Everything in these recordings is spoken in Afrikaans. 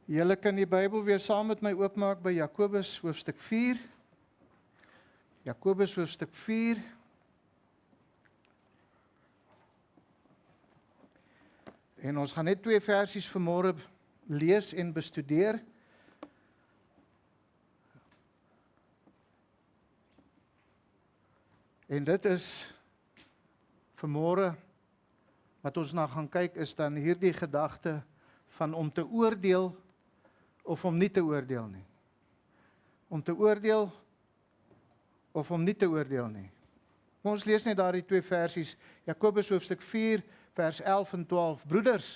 Julle kan die Bybel weer saam met my oopmaak by Jakobus hoofstuk 4. Jakobus hoofstuk 4. En ons gaan net 2 versies vanmôre lees en bestudeer. En dit is vanmôre wat ons na gaan kyk is dan hierdie gedagte van om te oordeel of om nie te oordeel nie. Om te oordeel of om nie te oordeel nie. Ons lees net daardie 2 versies, Jakobus hoofstuk 4 vers 11 en 12. Broeders,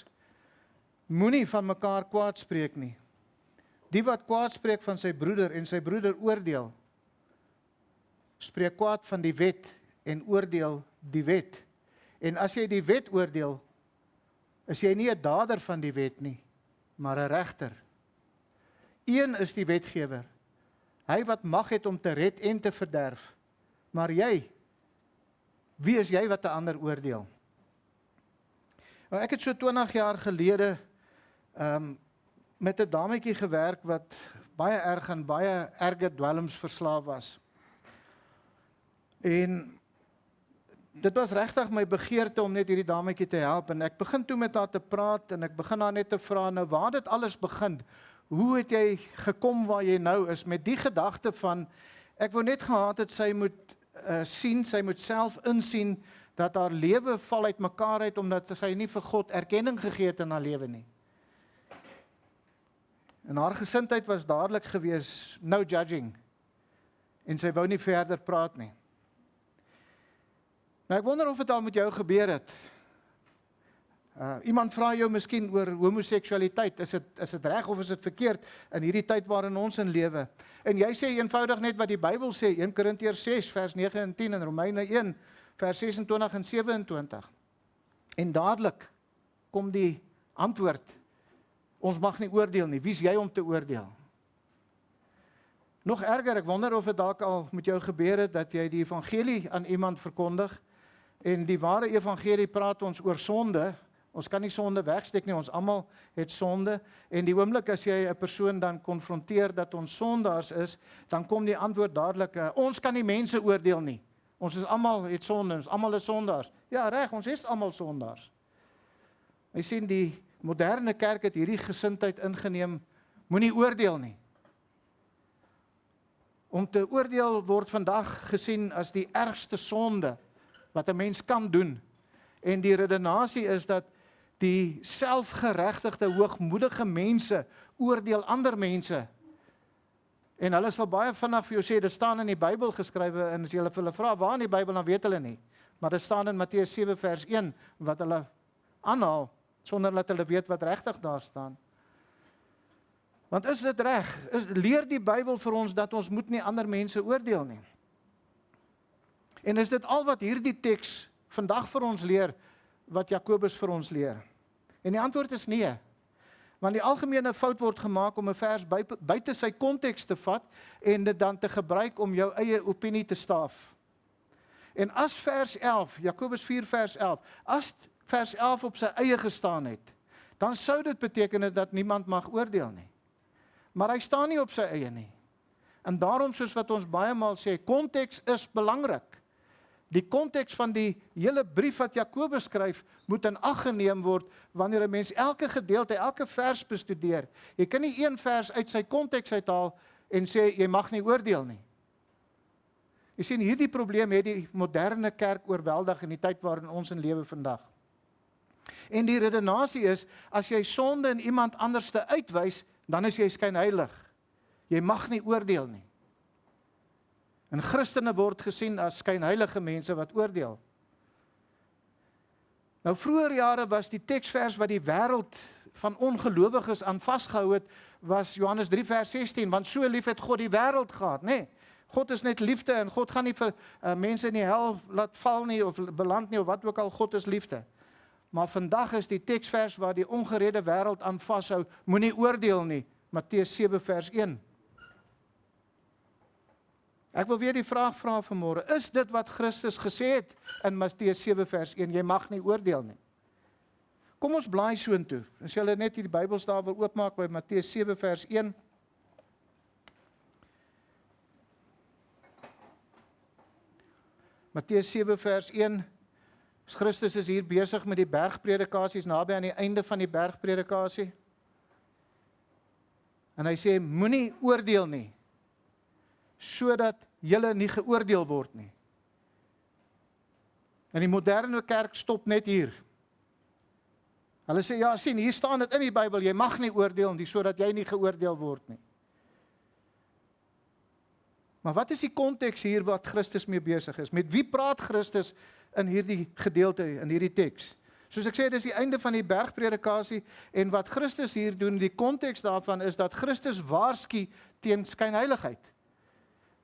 moenie van mekaar kwaad spreek nie. Die wat kwaad spreek van sy broeder en sy broeder oordeel, spreek kwaad van die wet en oordeel die wet. En as jy die wet oordeel, is jy nie 'n dader van die wet nie, maar 'n regter. Een is die wetgewer, hy wat mag het om te red en te verderf. Maar jy, wie is jy wat 'n ander oordeel? Nou, ek het so 20 jaar gelede met 'n dametjie gewerk wat baie erg aan baie erge dwelms verslaaf was. En dit was regtig my begeerte om net hierdie dametjie te help, en ek begin toe met haar te praat, en ek begin haar net te vra, nou waar dit alles begin, hoe het jy gekom waar jy nou is, met die gedagte van, ek wou net gehad het, sy moet sien, sy moet self insien, dat haar lewe val uit mekaar uit, omdat sy nie vir God erkenning gegee het in haar lewe nie. En haar gesindheid was dadelik gewees, no judging, en sy wou nie verder praat nie. Nou ek wonder of dit al met jou gebeur het. Iemand vra jou miskien oor homoseksualiteit, is dit reg of is dit verkeerd in hierdie tyd waarin ons in lewe? En jy sê eenvoudig net wat die Bybel sê, 1 Korintiërs 6 vers 9 en 10 en Romeine 1 vers 26 en 27. En dadelik kom die antwoord, ons mag nie oordeel nie, wie is jy om te oordeel? Nog erger, ek wonder of dit dalk al met jou gebeur het, dat jy die evangelie aan iemand verkondig, en die ware evangelie praat ons oor sonde. Ons kan nie sonde wegsteek nie, ons almal het sonde, en die oomblik as jy 'n persoon dan konfronteer dat ons sondaars is, dan kom die antwoord dadelik, ons kan nie mense oordeel nie. Ons is almal het sonde, ons almal is sondaars. Ja, reg, ons is almal sondaars. Jy sien, die moderne kerk het hierdie gesindheid ingeneem, moenie oordeel nie. Om te oordeel word vandag gesien as die ergste sonde wat 'n mens kan doen. En die redenasie is dat die selfgeregtigde, hoogmoedige mense oordeel ander mense. En hulle sal baie vinnig vir jou sê, dit staan in die Bybel geskrywe, en as jy hulle vra, waar in die Bybel, dan weet hulle nie. Maar dit staan in Matteus 7 vers 1, wat hulle aanhaal, sonder dat hulle weet wat regtig daar staan. Want is dit reg? Leer die Bybel vir ons dat ons moet nie ander mense oordeel nie? En is dit al wat hierdie teks vandag vir ons leer, wat Jakobus vir ons leer? En die antwoord is nee. Want die algemene fout word gemaak om 'n vers buite sy konteks te vat, en dit dan te gebruik om jou eie opinie te staaf. En as vers 11, Jakobus 4 vers 11, as vers 11 op sy eie gestaan het, dan sou dit beteken dat niemand mag oordeel nie. Maar hy staan nie op sy eie nie. En daarom, soos wat ons baie maal sê, konteks is belangrik. Die konteks van die hele brief wat Jakobus skryf, moet in ag geneem word wanneer 'n mens elke gedeelte, elke vers bestudeer. Jy kan nie een vers uit sy konteks uithaal en sê jy mag nie oordeel nie. Jy sien, hierdie probleem het die moderne kerk oorweldig in die tyd waarin ons in lewe vandag. En die redenasie is, as jy sonde in iemand anderste uitwys, dan is jy skynheilig. Jy mag nie oordeel nie. En Christene word gesien as skynheilige mense wat oordeel. Nou vroeër jare was die teksvers wat die wêreld van ongelowiges aan vasgehou het, was Johannes 3 vers 16, want so lief het God die wêreld gehad, nê? God is net liefde, en God gaan nie vir mense in die hel laat val nie, of beland nie, of wat ook al, God is liefde. Maar vandag is die teksvers waar die ongeredde wêreld aan vashou, moenie oordeel nie, Matteus 7 vers 1. Ek wil weer die vraag vra vanmôre, is dit wat Christus gesê het in Matteus 7 vers 1, jy mag nie oordeel nie? Kom ons blaai soontoe. As julle net hier die Bybelstaaf wil oopmaak by Matteus 7 vers 1. Matteus 7 vers 1. Christus is hier besig met die bergpredikasies, naby aan die einde van die bergpredikasie. En hy sê, moenie oordeel nie, sodat julle nie geoordeel word nie. En die moderne kerk stop net hier. Hulle sê, ja, sien, hier staan dit in die Bybel, jy mag nie oordeel nie, sodat jy nie geoordeel word nie. Maar wat is die konteks hier wat Christus mee besig is? Met wie praat Christus in hierdie gedeelte, in hierdie teks? Soos ek sê, dis die einde van die bergpredikasie, en wat Christus hier doen, die konteks daarvan is dat Christus waarsku teen skynheiligheid.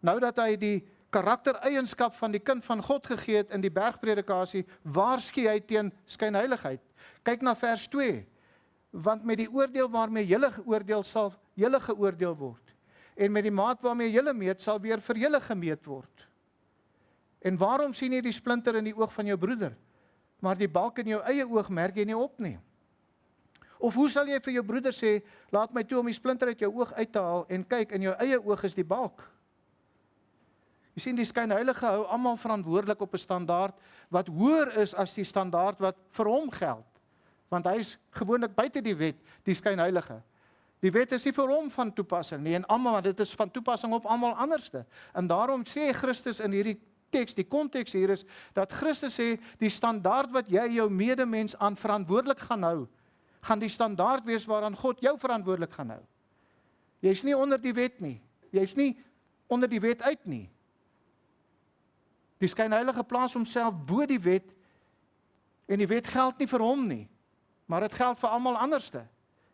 Nou dat hy die karaktereienskap van die kind van God gegee het in die bergpredikasie, waarsku hy teen skynheiligheid. Kyk na vers 2, want met die oordeel waarmee julle geoordeel sal julle geoordeel word. En met die maat waarmee julle meet, sal weer vir julle gemeet word. En waarom sien jy die splinter in die oog van jou broeder, maar die balk in jou eie oog merk jy nie op nie? Of hoe sal jy vir jou broeder sê, laat my toe om die splinter uit jou oog uit te haal, en kyk, in jou eie oog is die balk. Jy sien, die skynheilige hou almal verantwoordelik op 'n standaard wat hoër is as die standaard wat vir hom geld. Want hy is gewoonlik buite die wet, die skynheilige. Die wet is nie vir hom van toepassing nie, en almal, dit is van toepassing op almal anderste. En daarom sê Christus in hierdie teks, die konteks hier is, dat Christus sê, die standaard wat jy jou medemens aan verantwoordelik gaan hou, gaan die standaard wees waaraan God jou verantwoordelik gaan hou. Jy's nie onder die wet nie, jy's nie onder die wet uit nie. Die skynheilige plaas homself bo die wet, en die wet geld nie vir hom nie, maar dit geld vir almal anderste.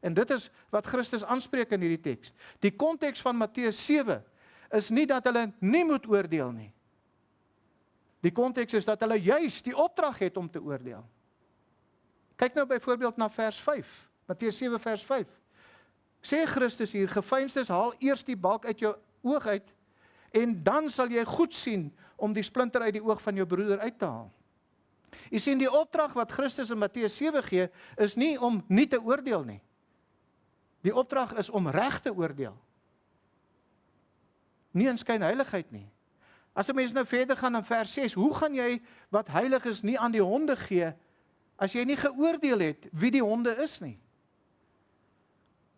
En dit is wat Christus aanspreek in hierdie teks. Die konteks van Matteus 7 is nie dat hulle nie moet oordeel nie. Die konteks is dat hulle juis die opdrag het om te oordeel. Kyk nou byvoorbeeld na vers 5, Matteus 7 vers 5. Sê Christus hier, geveinstes, haal eers die balk uit jou oog uit, en dan sal jy goed sien om die splinter uit die oog van jou broeder uit te haal. Jy sien, die opdrag wat Christus in Matteus 7 gee, is nie om nie te oordeel nie. Die opdrag is om reg te oordeel. Nie in skynheiligheid nie. As 'n mens nou verder gaan in vers 6, hoe gaan jy wat heilig is nie aan die honde gee, as jy nie geoordeel het wie die honde is nie?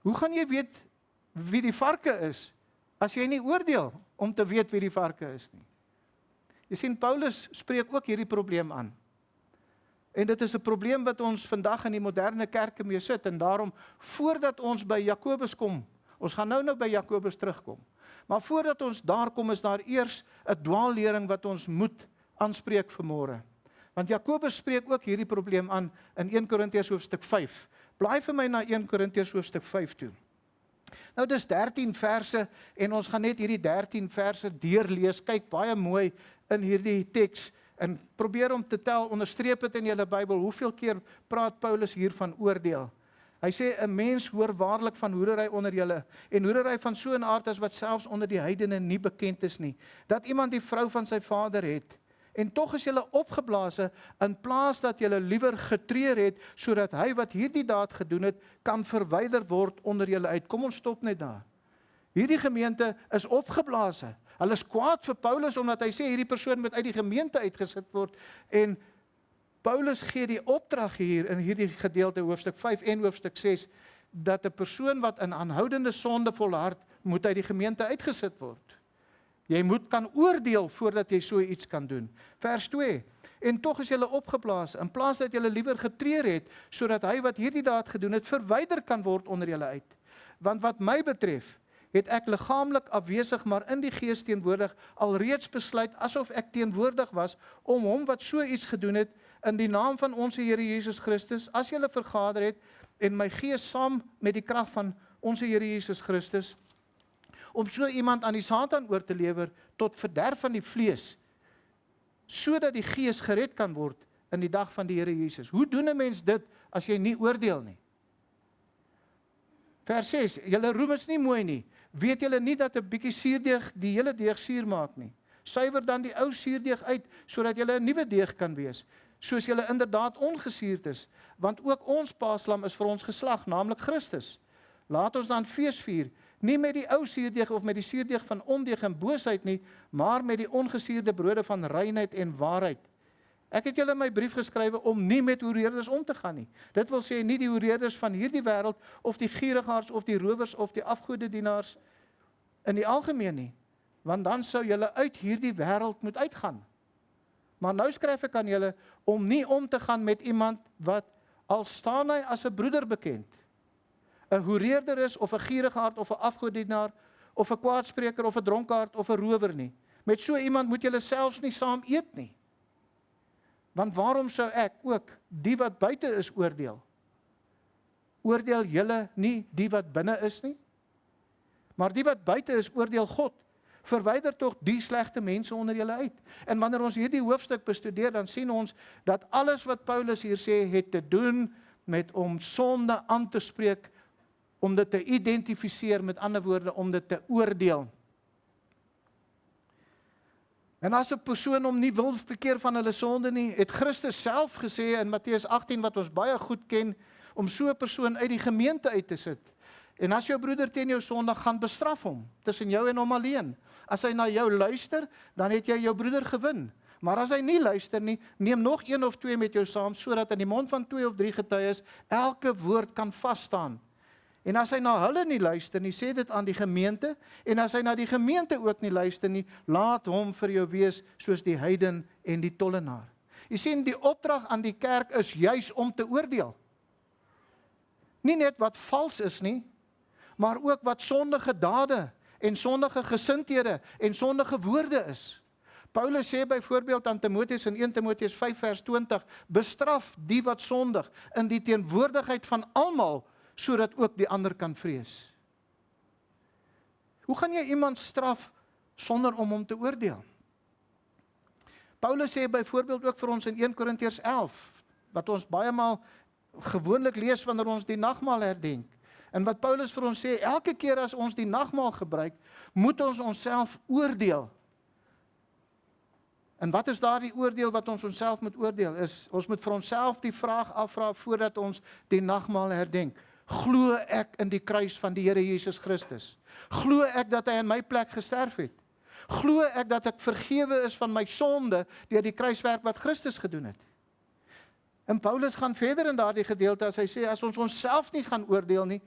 Hoe gaan jy weet wie die varke is, as jy nie oordeel om te weet wie die varke is nie? Jy sien, Paulus spreek ook hierdie probleem aan. En dit is 'n probleem wat ons vandag in die moderne kerke mee sit, en daarom, voordat ons by Jakobus kom, ons gaan nou by Jakobus terugkom, maar voordat ons daar kom, is daar eers 'n dwaallering wat ons moet aanspreek vanmôre. Want Jakobus spreek ook hierdie probleem aan in 1 Korintiërs hoofstuk 5. Blaai vir my na 1 Korintiërs hoofstuk 5 toe. Nou, dis 13 verse, en ons gaan net hierdie 13 verse deurlees. Kyk baie mooi in hierdie teks, en probeer om te tel, onderstreep dit in julle Bybel, hoeveel keer praat Paulus hier van oordeel. Hy sê, 'n mens hoor waarlik van hoerery onder julle, en hoerery van so 'n aard as wat selfs onder die heidene nie bekend is nie, dat iemand die vrou van sy vader het, en tog is julle opgeblaase, in plaas dat julle liewer getreur het, sodat hy wat hierdie daad gedoen het, kan verwyder word onder julle uit. Kom ons stop net daar. Hierdie gemeente is opgeblaase. Hulle is kwaad vir Paulus, omdat hy sê, hierdie persoon moet uit die gemeente uitgesit word, en Paulus gee die opdrag hier in hierdie gedeelte, hoofstuk 5 en hoofstuk 6, dat 'n persoon wat in aanhoudende sonde volhard, moet uit die gemeente uitgesit word. Jy moet kan oordeel voordat jy so iets kan doen. Vers 2, en tog is julle opgeblaas, in plaas dat julle liewer getreur het, sodat hy wat hierdie daad gedoen het, verwyder kan word onder julle uit. Want wat my betref, het ek liggaamlik afwesig, maar in die gees teenwoordig, alreeds besluit, asof ek teenwoordig was, om hom wat so iets gedoen het, in die naam van ons Here Jesus Christus, as julle vergader het, en my gees saam met die krag van ons Here Jesus Christus, om so iemand aan die Satan oor te lewer, tot verderf van die vlees, sodat die gees gered kan word, in die dag van die Here Jesus. Hoe doen 'n mens dit, as jy nie oordeel nie? Vers 6, julle roem is nie mooi nie. Weet julle nie dat 'n bietjie suurdeeg die hele deeg suur maak nie? Suiwer dan die ou suurdeeg uit, sodat julle 'n nuwe deeg kan wees, soos julle inderdaad ongesuurd is, want ook ons paaslam is vir ons geslag, naamlik Christus. Laat ons dan fees vier, nie met die ou suurdeeg of met die suurdeeg van ondeeg en boosheid nie, maar met die ongesuurde brode van reinheid en waarheid. Ek het julle in my brief geskrywe om nie met hoereerders om te gaan nie. Dit wil sê nie die hoereerders van hierdie wêreld, of die gierigaards, of die rowers, of die afgodedienaars in die algemeen nie, want dan sou julle uit hierdie wêreld moet uitgaan. Maar nou skryf ek aan julle om nie om te gaan met iemand wat, al staan hy as 'n broeder bekend, 'n hoereerder is, of 'n gierigaard, of 'n afgodedienaar, of 'n kwaadspreker, of 'n dronkaard, of 'n rower nie. Met so iemand moet julle selfs nie saam eet nie. Want waarom sou ek ook die wat buite is oordeel? Oordeel julle nie die wat binne is nie? Maar die wat buite is, oordeel God. Verwyder tog die slegte mense onder julle uit. En wanneer ons hierdie hoofstuk bestudeer, dan sien ons dat alles wat Paulus hier sê, het te doen met om sonde aan te spreek, om dit te identifiseer, met ander woorde, om dit te oordeel. En as 'n persoon hom nie wil bekeer van hulle sonde nie, het Christus self gesê in Matteus 18, wat ons baie goed ken, om so 'n persoon uit die gemeente uit te sit. En as jou broeder teen jou sondig, gaan bestraf hom, tussen jou en hom alleen. As hy na jou luister, dan het jy jou broeder gewin. Maar as hy nie luister nie, neem nog 1 of 2 met jou saam, sodat in die mond van 2 of 3 getuies elke woord kan vasstaan. En as hy na hulle nie luister nie, sê dit aan die gemeente, en as hy na die gemeente ook nie luister nie, laat hom vir jou wees soos die heiden en die tollenaar. Jy sien, die opdrag aan die kerk is juis om te oordeel. Nie net wat vals is nie, maar ook wat sondige dade en sondige gesindhede en sondige woorde is. Paulus sê byvoorbeeld aan Timoteus in 1 Timoteus 5 vers 20, bestraf die wat sondig in die teenwoordigheid van almal, sodat ook die ander kan vrees. Hoe gaan jy iemand straf sonder om hom te oordeel? Paulus sê byvoorbeeld ook vir ons in 1 Korintiërs 11, wat ons baie maal gewoonlik lees wanneer ons die nagmaal herdenk. En wat Paulus vir ons sê, elke keer as ons die nagmaal gebruik, moet ons onsself oordeel. En wat is daardie oordeel wat ons onsself moet oordeel? Ons moet vir onsself die vraag afvra voordat ons die nagmaal herdenk. Glo ek in die kruis van die Here Jesus Christus? Glo ek dat hy in my plek gesterf het? Glo ek dat ek vergewe is van my sonde deur die kruiswerk wat Christus gedoen het? En Paulus gaan verder in daardie gedeelte as hy sê, as ons onsself nie gaan oordeel nie,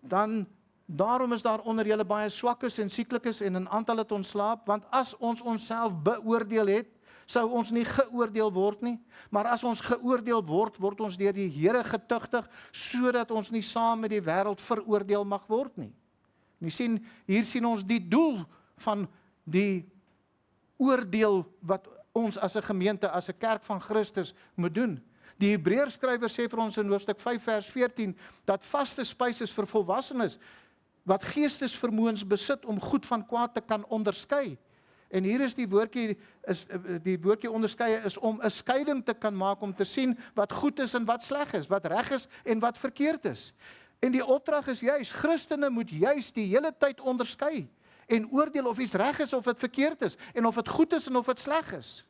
dan daarom is daar onder julle baie swakkes en sieklikes en 'n aantal het ontslaap, want as ons onsself beoordeel het, sou ons nie geoordeel word nie, maar as ons geoordeel word, word ons deur die Here getuigtig, sodat ons nie saam met die wêreld veroordeel mag word nie. En jy sien, hier sien ons die doel van die oordeel wat ons as 'n gemeente, as 'n kerk van Christus moet doen. Die Hebreërskrywer sê vir ons in hoofstuk 5 vers 14, dat vaste spys is vir volwassenes, wat geestesvermoëns besit om goed van kwaad te kan onderskei. En hier is die woordjie onderskeie is om 'n skeiding te kan maak, om te sien wat goed is en wat sleg is, wat reg is en wat verkeerd is. En die opdrag is juis, Christene moet juis die hele tyd onderskei en oordeel of iets reg is of dit verkeerd is, en of dit goed is en of dit sleg is.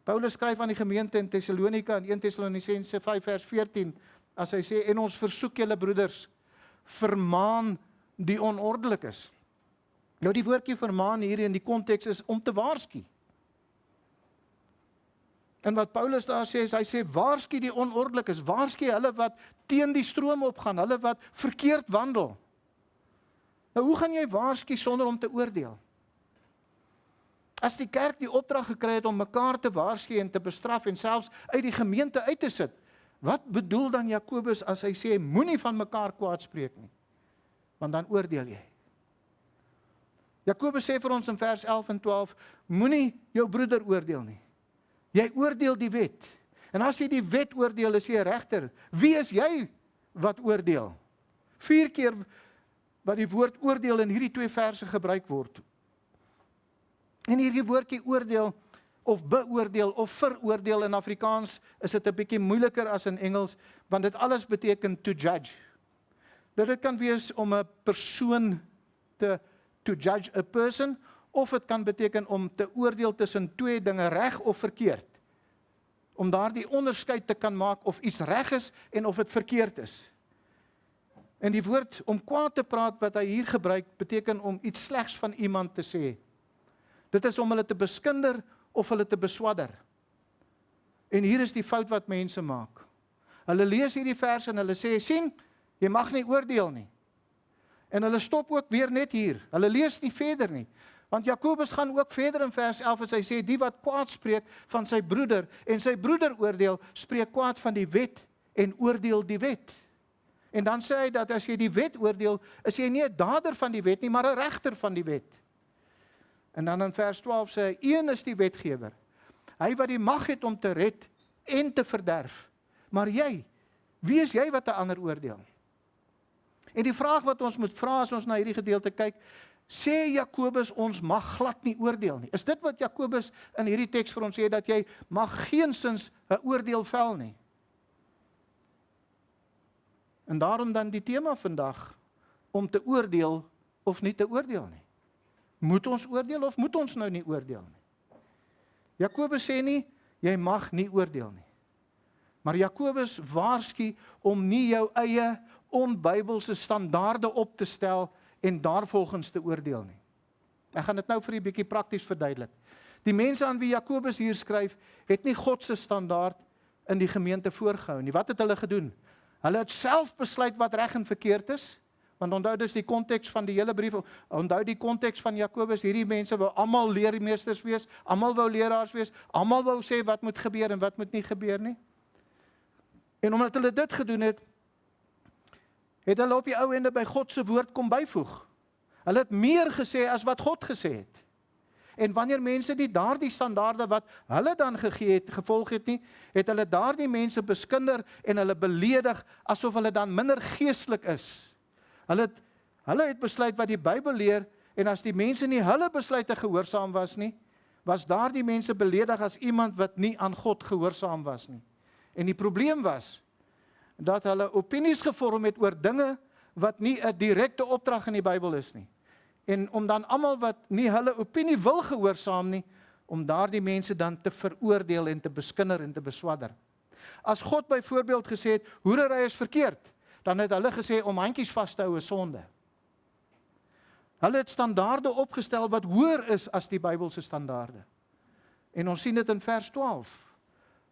Paulus skryf aan die gemeente in Thessalonika in 1 Tessalonisense 5 vers 14, as hy sê, en ons versoek julle broeders, vermaan die onordelik is. Nou die woordjie vermaan hier in die konteks is om te waarsku. En wat Paulus daar sê, is hy sê, waarsku die onordelik is, waarsku hulle wat teen die stroom opgaan, hulle wat verkeerd wandel. Nou hoe gaan jy waarsku sonder om te oordeel? As die kerk die opdrag gekry het om mekaar te waarsku en te bestraf en selfs uit die gemeente uit te sit, wat bedoel dan Jakobus as hy sê, moenie van mekaar kwaad spreek nie, want dan oordeel jy. Jakobus sê vir ons in vers 11 en 12, moenie jou broeder oordeel nie. Jy oordeel die wet. En as jy die wet oordeel, is jy 'n regter. Wie is jy wat oordeel? 4 keer wat die woord oordeel in hierdie 2 verse gebruik word. En hierdie woordjie oordeel, of beoordeel, of veroordeel in Afrikaans, is dit 'n bietjie moeiliker as in Engels, want dit alles beteken to judge. Dit kan wees om 'n persoon to judge a person, of dit kan beteken om te oordeel tussen 2 dinge, reg of verkeerd. om daardie onderskeid te kan maak of iets reg is en of dit verkeerd is. En die woord om kwaad te praat wat hy hier gebruik, beteken om iets slegs van iemand te sê. Dit is om hulle te beskinder of hulle te beswadder. En hier is die fout wat mense maak. Hulle lees hierdie vers en hulle sê, sien, jy mag nie oordeel nie. En hulle stop ook weer net hier. Hulle lees nie verder nie. Want Jakobus gaan ook verder in vers 11 en hy sê, die wat kwaad spreek van sy broeder en sy broeder oordeel, spreek kwaad van die wet en oordeel die wet. En dan sê hy dat as jy die wet oordeel, is jy nie 'n dader van die wet nie, maar 'n regter van die wet. En dan in vers 12 sê hy, een is die wetgewer. Hy wat die mag het om te red en te verderf. Maar jy, wie is jy wat 'n ander oordeel? En die vraag wat ons moet vra as ons na hierdie gedeelte kyk, sê Jakobus ons mag glad nie oordeel nie. Is dit wat Jakobus in hierdie teks vir ons sê, dat jy mag geensins 'n oordeel vel nie? En daarom dan die tema vandag, om te oordeel of nie te oordeel nie. Moet ons oordeel of moet ons nou nie oordeel nie? Jakobus sê nie, jy mag nie oordeel nie. Maar Jakobus waarsku om nie jou eie onbybelse standaarde op te stel en daarvolgens te oordeel nie. Ek gaan dit nou vir 'n bietjie prakties verduidelik. Die mense aan wie Jakobus hier skryf, het nie God se standaard in die gemeente voorgehou nie. Wat het hulle gedoen? Hulle het self besluit wat reg en verkeerd is, want onthou dis die konteks van die hele brief, onthou die konteks van Jakobus, hierdie mense wou almal leermeesters wees, almal wou leraars wees, almal wou sê wat moet gebeur en wat moet nie gebeur nie. En omdat hulle dit gedoen het, het hulle op die ou ende by God se woord kom byvoeg. Hulle het meer gesê as wat God gesê het. En wanneer mense nie daardie standaarde wat hulle dan gegee het, gevolg het nie, het hulle daardie mense beskinder en hulle beledig asof hulle dan minder geestelik is. Hulle het besluit wat die Bybel leer, en as die mense nie hulle besluite gehoorsaam was nie, was daardie mense beledig as iemand wat nie aan God gehoorsaam was nie. En die probleem was dat hulle opinies gevorm het oor dinge wat nie 'n direkte opdrag in die Bybel is nie. En om dan almal wat nie hulle opinie wil gehoorsaam nie, om daardie mense dan te veroordeel en te beskinder en te beswadder. As God byvoorbeeld gesê het, hoerery is verkeerd, dan het hulle gesê om handjies vas te hou is sonde. Hulle het standaarde opgestel wat hoër is as die Bybelse standaarde. En ons sien dit in vers 12.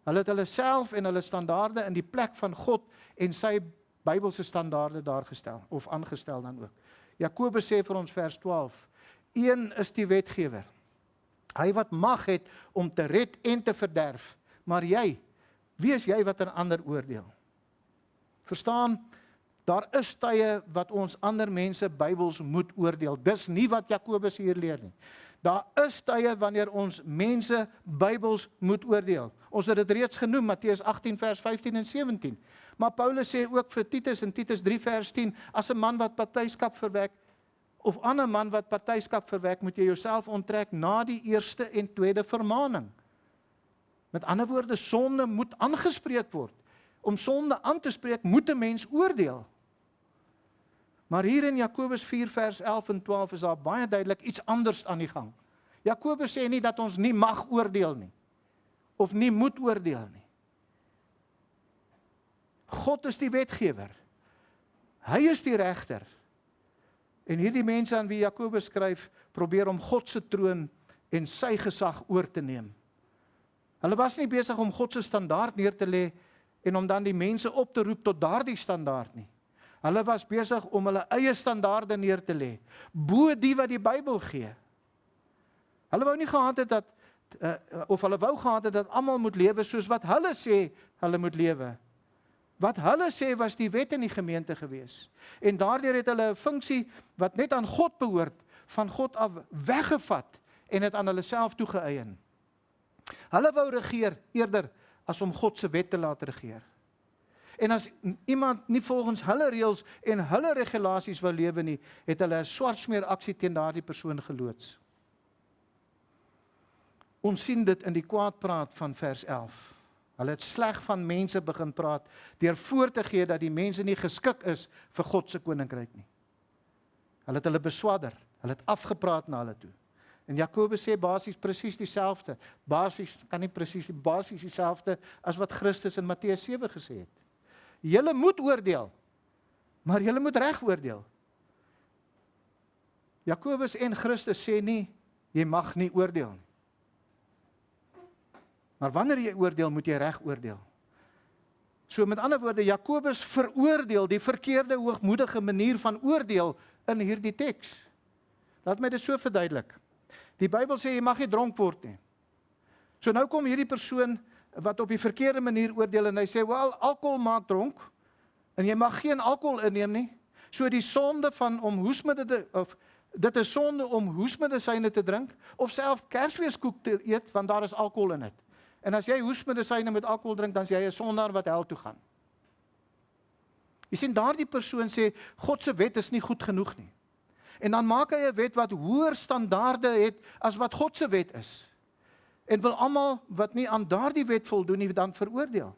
Hulle het hulle self en hulle standaarde in die plek van God en sy Bybelse standaarde daar gestel, of aangestel dan ook. Jakobus sê vir ons vers 12, een is die wetgewer. Hy wat mag het om te red en te verderf. Maar jy, wie is jy wat 'n ander oordeel? Verstaan, daar is tye wat ons ander mense Bybels moet oordeel. Dis nie wat Jakobus hier leer nie. Daar is tye wanneer ons mense Bybels moet oordeel. Ons het dit reeds genoem, Matteus 18 vers 15 en 17. Maar Paulus sê ook vir Titus in Titus 3 vers 10, as 'n man wat partyskap verwek, of ander man wat partyskap verwek, moet jy jouself onttrek na die eerste en tweede vermaning. Met ander woorde, sonde moet aangespreek word. Om sonde aan te spreek, moet 'n mens oordeel. Maar hier in Jakobus 4 vers 11 en 12 is daar baie duidelik iets anders aan die gang. Jakobus sê nie dat ons nie mag oordeel nie, of nie moet oordeel nie. God is die wetgewer. Hy is die regter. En hierdie mense aan wie Jakobus skryf, probeer om God se troon en sy gesag oor te neem. Hulle was nie besig om God se standaard neer te lê en om dan die mense op te roep tot daardie standaard nie. Hulle was besig om hulle eie standaarde neer te lê, bo die wat die Bybel gee. Hulle wou nie gehad het dat, of hulle wou gehad het dat almal moet lewe soos wat hulle sê hulle moet lewe. Wat hulle sê was die wet in die gemeente gewees. En daardeur het hulle 'n funksie wat net aan God behoort, van God af weggevat en het aan hulle self toegeëien. Hulle wou regeer eerder as om God se wet te laat regeer. En as iemand nie volgens hulle reëls en hulle regulasies wou lewe nie, het hulle 'n swartsmeer aksie teen daardie persoon geloods. Ons sien dit in die kwaadpraat van vers 11. Hulle het sleg van mense begin praat, deur voor te gee dat die mense nie geskik is vir God se koninkryk nie. Hulle het hulle beswadder, hulle het afgepraat na hulle toe. En Jakobus sê basies presies dieselfde. Basies dieselfde as wat Christus in Matteus 7 gesê het. Julle moet oordeel, maar julle moet reg oordeel. Jakobus en Christus sê nie, jy mag nie oordeel nie. Maar wanneer jy oordeel, moet jy reg oordeel. So met ander woorde, Jakobus veroordeel die verkeerde hoogmoedige manier van oordeel in hierdie teks. Laat my dit so verduidelik. Die Bybel sê jy mag nie dronk word nie. So nou kom hierdie persoon wat op die verkeerde manier oordeel en hy sê, wel, alkohol maak dronk en jy mag geen alkohol inneem nie. So die sonde van om dit is sonde om hoesmedisyne te drink of self Kersfeeskoek te eet want daar is alkohol in dit. En as jy hoesmedisyne met alkohol drink, dan is jy 'n sondaar wat hel toe gaan. Jy sien, daardie persoon sê, God se wet is nie goed genoeg nie. En dan maak hy 'n wet wat hoër standaarde het as wat God se wet is. En wil almal wat nie aan daardie wet voldoen nie, dan veroordeel.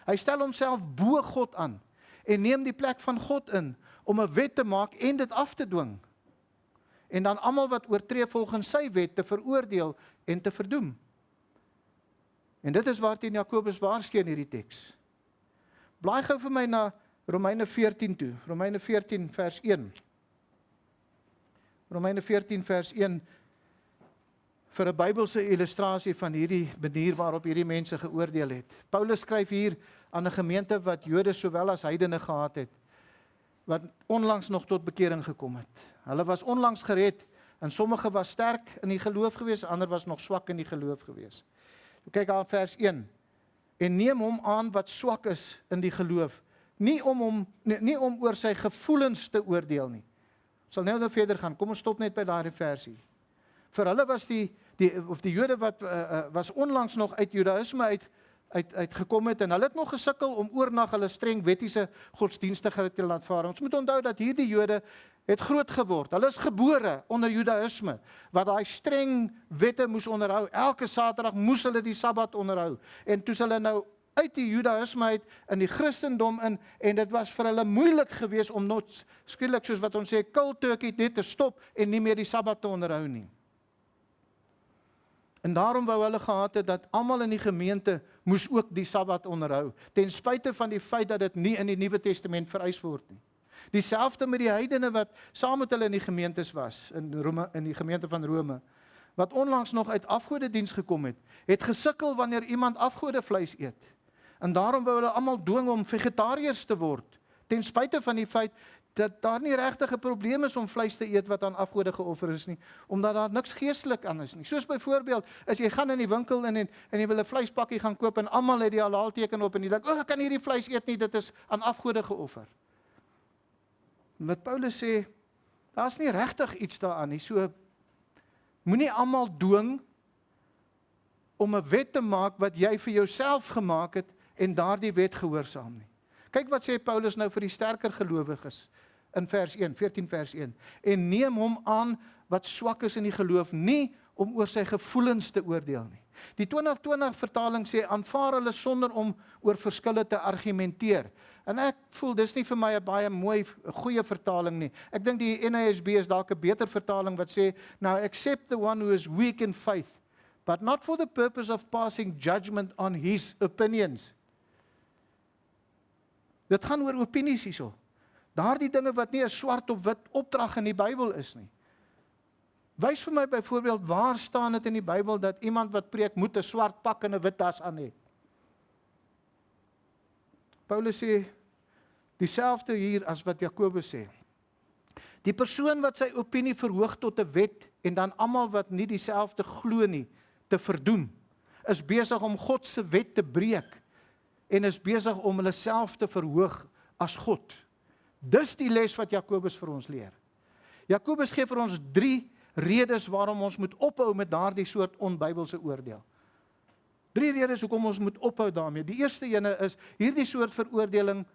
Hy stel homself bo God aan en neem die plek van God in om 'n wet te maak en dit af te dwing. En dan almal wat oortree volgens sy wet te veroordeel en te verdoem. En dit is waarteen Jakobus waarsku in hierdie teks. Blaai gou vir my na Romeine 14 toe. Romeine 14 vers 1. Romeine 14 vers 1 vir 'n Bybelse illustrasie van hierdie manier waarop hierdie mense geoordeel het. Paulus skryf hier aan 'n gemeente wat Jode sowel as heidene gehad het, wat onlangs nog tot bekering gekom het. Hulle was onlangs gered en sommige was sterk in die geloof gewees, ander was nog swak in die geloof gewees. Kyk aan vers 1. En neem hom aan wat swak is in die geloof, nie om oor sy gevoelens te oordeel nie. Ons sal nou verder gaan. Kom ons stop net by daardie versie. Vir hulle was die Jode wat was onlangs nog uit Judaïsme uitgekom het en hulle het nog gesukkel om oornag hulle streng wettiese godsdienstigheid te laat vaar. Ons moet onthou dat hierdie Jode het groot geword. Hulle is gebore onder Judaïsme, wat daai streng wette moes onderhou. Elke Saterdag moes hulle die Sabbat onderhou. En toe hulle nou uit die Judaïsme uit in die Christendom in, en dit was vir hulle moeilik geweest om not skielik, soos wat ons sê, cold turkey net te stop en nie meer die Sabbat te onderhou nie. En daarom wou hulle gehad het dat almal in die gemeente moes ook die Sabbat onderhou, ten spyte van die feit dat dit nie in die Nuwe Testament vereis word nie. Dieselfde met die heidene wat saam met hulle in die gemeentes was, in die gemeente van Rome, wat onlangs nog uit afgodediens gekom het gesukkel wanneer iemand afgodevleis eet. En daarom wou hulle almal dwing om vegetariërs te word, ten spyte van die feit dat daar nie regtig 'n probleem is om vleis te eet wat aan afgode geoffer is nie, omdat daar niks geestelik aan is nie. Soos byvoorbeeld, as jy gaan in die winkel en jy wil 'n vleispakkie gaan koop en almal het die halal teken op en jy dink, ek kan hierdie vleis eet nie, dit is aan afgode geoffer. Wat Paulus sê, daar's nie regtig iets daaraan nie. So moenie almal dwing om 'n wet te maak wat jy vir jouself gemaak het en daardie wet gehoorsaam nie. Kyk wat sê Paulus nou vir die sterker gelowiges in vers 1, 14 vers 1. En neem hom aan wat swak is in die geloof, nie om oor sy gevoelens te oordeel nie. Die 2020 vertaling sê, aanvaar hulle sonder om oor verskille te argumenteer. En ek voel, dis nie vir my 'n baie mooi, goeie vertaling nie. Ek dink die NASB is dalk 'n beter vertaling wat sê, now accept the one who is weak in faith, but not for the purpose of passing judgment on his opinions. Dit gaan oor opinies hierso. Daardie dinge wat nie 'n swart op wit opdrag in die Bybel is nie. Wys vir my byvoorbeeld, waar staan dit in die Bybel dat iemand wat preek moet 'n swart pak en 'n wit das aan hê? Paulus sê dieselfde hier as wat Jakobus sê. Die persoon wat sy opinie verhoog tot 'n wet en dan almal wat nie dieselfde glo nie te verdoem, is besig om God se wet te breek en is besig om hulle self te verhoog as God. Dis die les wat Jakobus vir ons leer. Jakobus gee vir ons 3 redes waarom ons moet ophou met daardie soort onbybelse oordeel. 3 redes hoekom ons moet ophou daarmee. Die eerste ene is hierdie soort veroordeling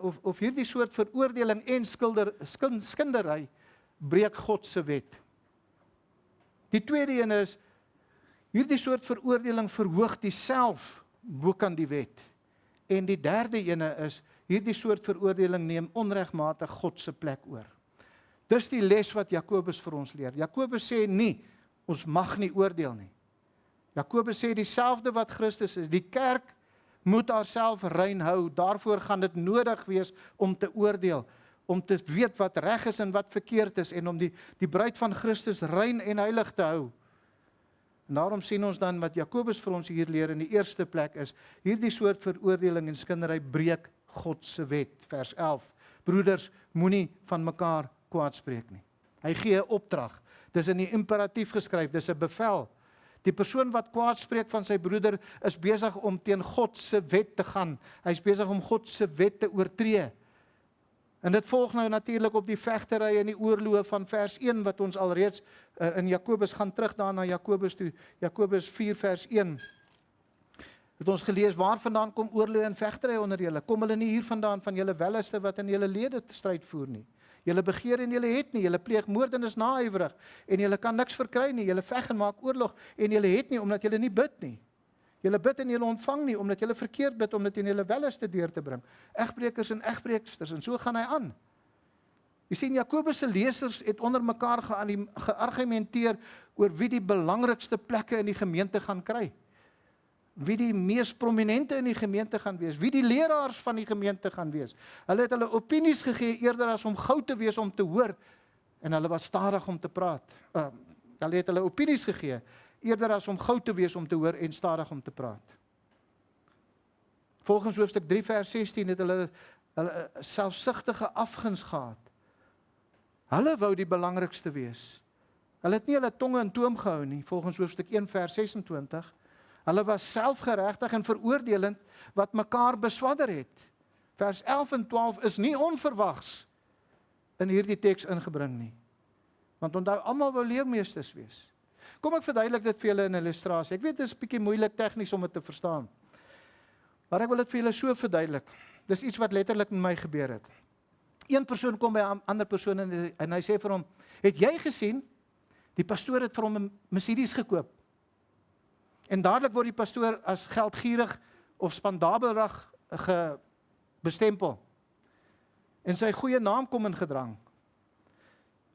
of hierdie soort veroordeling en skindery breek God se wet. Die tweede ene is hierdie soort veroordeling verhoog diself bo kan die wet. En die derde ene is hierdie soort veroordeling neem onregmatig God se plek oor. Dis die les wat Jakobus vir ons leer. Jakobus sê nie, Ons mag nie oordeel nie. Jakobus sê dieselfde wat Christus is. Die kerk moet haarself rein hou. Daarvoor gaan dit nodig wees om te oordeel, om te weet wat reg is en wat verkeerd is en om die bruid van Christus rein en heilig te hou. En daarom sien ons dan wat Jakobus vir ons hier leer in die eerste plek is, hierdie soort veroordeling en skindery breek God se wet. Vers 11. Broeders, moenie van mekaar kwaad spreek nie. Hy gee 'n opdrag. Dis in die imperatief geskryf, dis 'n bevel. Die persoon wat kwaad spreek van sy broeder is besig om teen God se wet te gaan. Hy's besig om God se wet te oortree. En dit volg nou natuurlik op die vegtery en die oorloë van vers 1 wat ons alreeds in Jakobus gaan terug daarna Jakobus toe. Jakobus 4 vers 1. Het ons gelees, waarvandaan kom oorloë en vegtery onder julle? Kom hulle nie hiervandaan van julle welleste wat in julle lede te stryd voer nie? Julle begeer en julle het nie, julle pleeg moord en is nahuiwerig en julle kan niks verkry nie, julle veg en maak oorlog en julle het nie omdat julle nie bid nie. Julle bid en julle ontvang nie omdat julle verkeerd bid om dit in julle welleste deur te bring. Egbrekers en egbreeksters en so gaan hy aan. Jy sien Jakobus se lesers het onder mekaar geargumenteer oor wie die belangrikste plekke in die gemeente gaan kry. Wie die mees prominente in die gemeente gaan wees, wie die leraars van die gemeente gaan wees. Hulle het hulle opinies gegee eerder as om gou te wees om te hoor en hulle was stadig om te praat. Hulle het hulle opinies gegee eerder as om gou te wees om te hoor en stadig om te praat. Volgens hoofstuk 3 vers 16 het hulle selfsugtige afguns gehad. Hulle wou die belangrikste wees. Hulle het nie hulle tonge in toom gehou nie, volgens hoofstuk 1 vers 26. Hulle was selfgeregtig en veroordelend wat mekaar beswadder het. Vers 11 en 12 is nie onverwags in hierdie teks ingebring nie. Want onthou, almal wou leermeesters wees. Kom ek verduidelik dit vir julle in 'n illustrasie. Ek weet dit is bietjie moeilik tegnies om dit te verstaan. Maar ek wil dit vir julle so verduidelik. Dis iets wat letterlik met my gebeur het. Een persoon kom by 'n ander persoon en hy sê vir hom, "Het jy gesien? Die pastoor het vir hom 'n Mercedes gekoop." En dadelik word die pastoor as geldgierig of spandabelrig bestempel. En sy goeie naam kom in gedrang.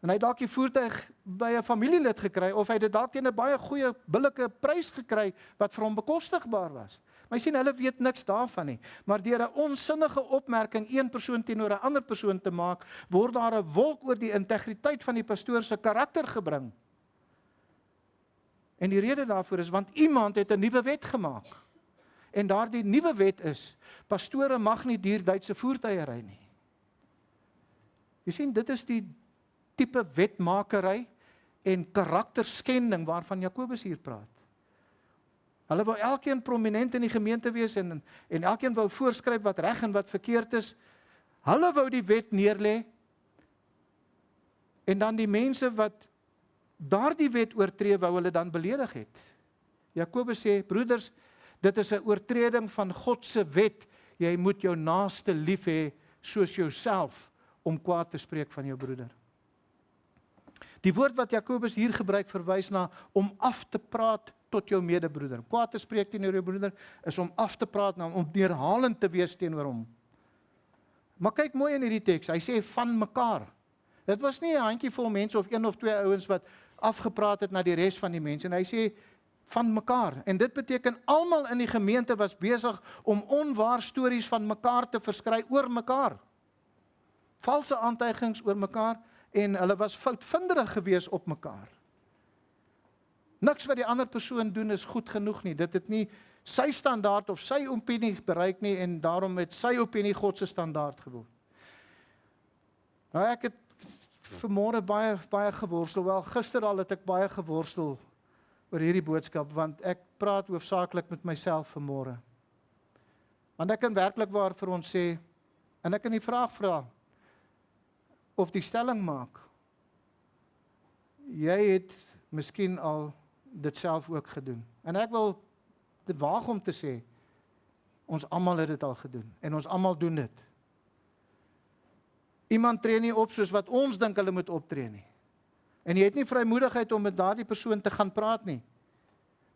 En hy het dalk die voertuig by 'n familielid gekry of hy het dit dalk teen 'n baie goeie billike prys gekry wat vir hom bekostigbaar was. Maar jy sien, hulle weet niks daarvan nie. Maar deur 'n onsinnige opmerking een persoon teenoor 'n ander persoon te maak, word daar 'n wolk oor die integriteit van die pastoor se karakter gebring. En die rede daarvoor is want iemand het 'n nuwe wet gemaak. En daardie nuwe wet is, pastore mag nie Duitse voertuie ry nie. Jy sien, dit is die tipe wetmakery en karakterskending waarvan Jakobus hier praat. Hulle wou elkeen prominent in die gemeente wees en elkeen wou voorskryf wat reg en wat verkeerd is. Hulle wou die wet neerlê en dan die mense wat daardie wet oortree wou hulle dan beledig het. Jakobus sê, broeders, dit is 'n oortreding van God se wet. Jy moet jou naaste lief hê soos jouself om kwaad te spreek van jou broeder. Die woord wat Jakobus hier gebruik verwys na om af te praat tot jou medebroeder. Kwaad te spreek teenoor jou broeder is om af te praat, om neerhalend te wees teenoor hom. Maar kyk mooi in hierdie teks, hy sê van mekaar. Dit was nie 'n handjievol mense of een of twee ouens wat afgepraat het na die res van die mense. En hy sê van mekaar. En dit beteken almal in die gemeente was besig om onwaar stories van mekaar te verskry oor mekaar. Valse aantuigings oor mekaar en hulle was foutvinderig gewees op mekaar. Niks wat die ander persoon doen is goed genoeg nie. Dit het nie sy standaard of sy opinie bereik nie en daarom het sy opinie God se standaard geword. Nou ek het vanmôre baie geworstel. Wel, gister al het ek baie geworstel oor hierdie boodskap, want ek praat hoofsaaklik met myself vanmôre. Want ek kan werklik waar vir ons sê, en ek kan die vraag vra, of die stelling maak, jy het miskien al dit self ook gedoen. En ek wil dit waag om te sê, ons almal het dit al gedoen, en ons almal doen dit. Iemand tree nie op soos wat ons dink hulle moet optree nie. En jy het nie vrymoedigheid om met daardie persoon te gaan praat nie.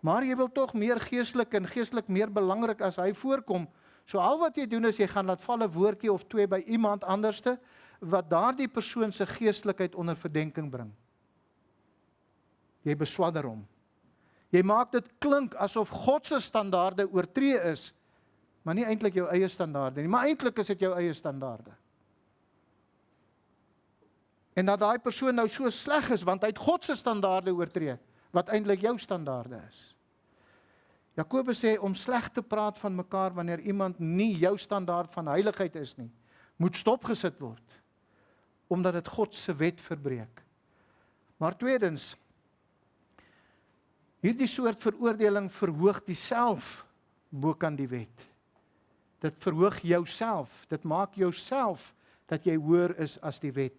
Maar jy wil tog meer geestelik en geestelik meer belangrik as hy voorkom. So al wat jy doen is jy gaan laat val 'n woordjie of twee by iemand anderste wat daardie persoon se geestelikheid onder verdenking bring. Jy beswadder hom. Jy maak dit klink asof God se standaarde oortree is, maar nie eintlik jou eie standaarde nie, maar eintlik is dit jou eie standaarde. En dat daai persoon nou so sleg is, want hy het God se standaarde oortree, wat eintlik jou standaarde is. Jakobus sê om sleg te praat van mekaar wanneer iemand nie jou standaard van heiligheid is nie, moet stopgesit word, omdat dit God se wet verbreek. Maar tweedens, hierdie soort veroordeling verhoog die self bokant die wet. Dit verhoog jouself, dit maak jouself dat jy hoër is as die wet.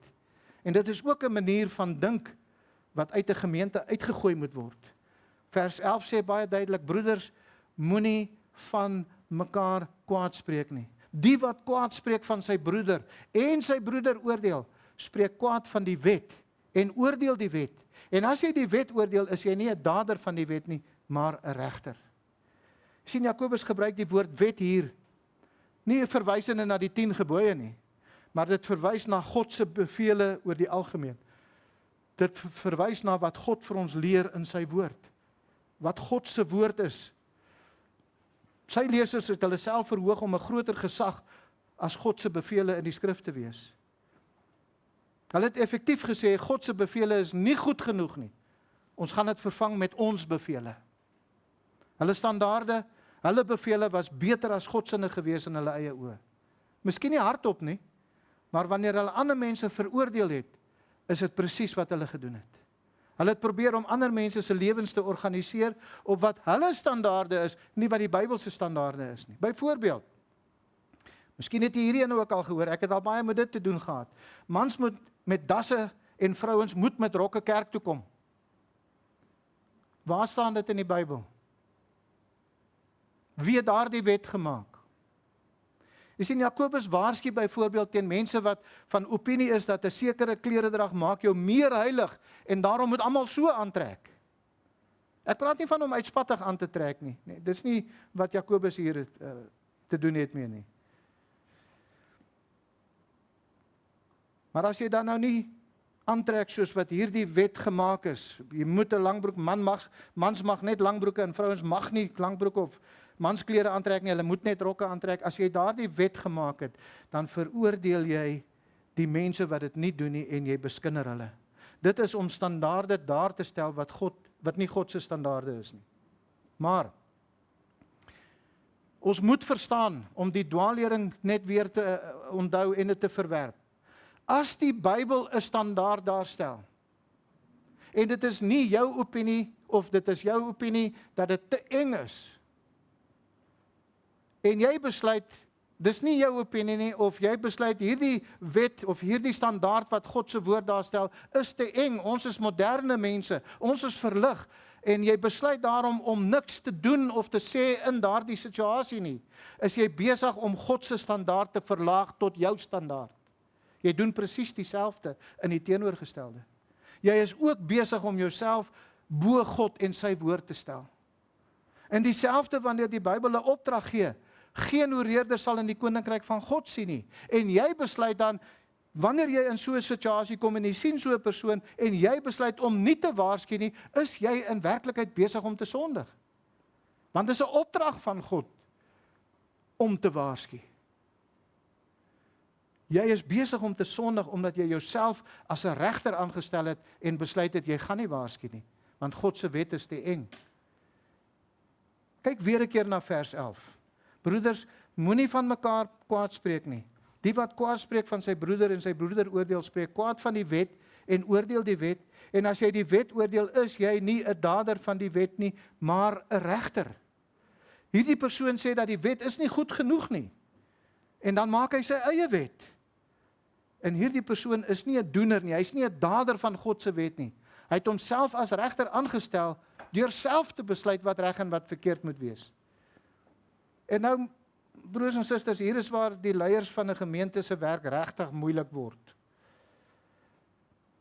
En dit is ook 'n manier van dink wat uit 'n gemeente uitgegooi moet word. Vers 11 sê baie duidelik, broeders, moenie van mekaar kwaad spreek nie. Die wat kwaad spreek van sy broeder en sy broeder oordeel, spreek kwaad van die wet en oordeel die wet. En as jy die wet oordeel, is jy nie 'n dader van die wet nie, maar 'n regter. Sien, Jakobus gebruik die woord wet hier, nie verwysende na die 10 gebooie nie, maar dit verwys na God se bevele oor die algemeen. Dit verwys na wat God vir ons leer in sy woord. Wat God se woord is. Sy lesers het hulle self verhoog om 'n groter gesag as God se bevele in die skrif te wees. Hulle het effektief gesê, God se bevele is nie goed genoeg nie. Ons gaan dit vervang met ons bevele. Hulle standaarde, hulle bevele was beter as God se gewees in hulle eie oë. Miskien nie hardop nie, maar wanneer hulle ander mense veroordeel het, is dit presies wat hulle gedoen het. Hulle het probeer om ander mense se lewens te organiseer op wat hulle standaarde is, nie wat die Bybelse standaarde is nie. Byvoorbeeld, miskien het jy hierdie ene ook al gehoor, ek het al baie met dit te doen gehad. Mans moet met dasse en vrouens moet met rokke kerk toe kom. Waar staan dit in die Bybel? Wie het daardie wet gemaak? Jy sien, Jakobus waarsku byvoorbeeld teen mense wat van opinie is dat 'n sekere kleredrag maak jou meer heilig en daarom moet almal so aantrek. Ek praat nie van om uitspattig aan te trek nie. Nee, dis nie wat Jakobus hier te doen het mee nie. Maar as jy dan nou nie aantrek soos wat hierdie wet gemaak is, jy moet 'n langbroek, mans mag net langbroeke en vrouens mag nie langbroeke of mansklere aantrek nie, hulle moet net rokke aantrek. As jy daardie wet gemaak het, dan veroordeel jy die mense wat dit nie doen nie en jy beskinder hulle. Dit is om standaarde daar te stel wat nie God se standaarde is nie. Maar ons moet verstaan om die dwaallering net weer te onthou en dit te verwerp. As die Bybel 'n standaard daarstel, en dit is nie jou opinie of dit is jou opinie dat dit te eng is, en jy besluit, dis nie jou opinie nie, of jy besluit hierdie wet of hierdie standaard wat God se woord daarstel, is te eng, ons is moderne mense, ons is verlig, en jy besluit daarom om niks te doen of te sê in daardie situasie nie, is jy besig om God se standaard te verlaag tot jou standaard. Jy doen presies dieselfde in die teenoorgestelde. Jy is ook besig om jouself bo God en sy woord te stel. En dieselfde wanneer die Bybel 'n opdrag gee, geen oreerder sal in die koninkryk van God sien nie. En jy besluit dan, wanneer jy in so 'n situasie kom en jy sien so 'n persoon en jy besluit om nie te waarsku nie, is jy in werklikheid besig om te sondig. Want dit is 'n opdrag van God om te waarsku. Jy is besig om te sondig omdat jy jouself as 'n regter aangestel het en besluit het jy gaan nie waarsku nie, want God se wet is te eng. Kyk weer 'n keer na vers 11. Broeders, moenie van mekaar kwaad spreek nie. Die wat kwaad spreek van sy broeder en sy broeder oordeel, spreek kwaad van die wet en oordeel die wet. En as jy die wet oordeel, is jy nie 'n dader van die wet nie, maar 'n regter. Hierdie persoon sê dat die wet is nie goed genoeg nie. En dan maak hy sy eie wet. En hierdie persoon is nie 'n doener nie, hy is nie 'n dader van God se wet nie. Hy het homself as regter aangestel deur self te besluit wat reg en wat verkeerd moet wees. En nou, broers en susters, hier is waar die leiers van 'n gemeente se werk regtig moeilik word.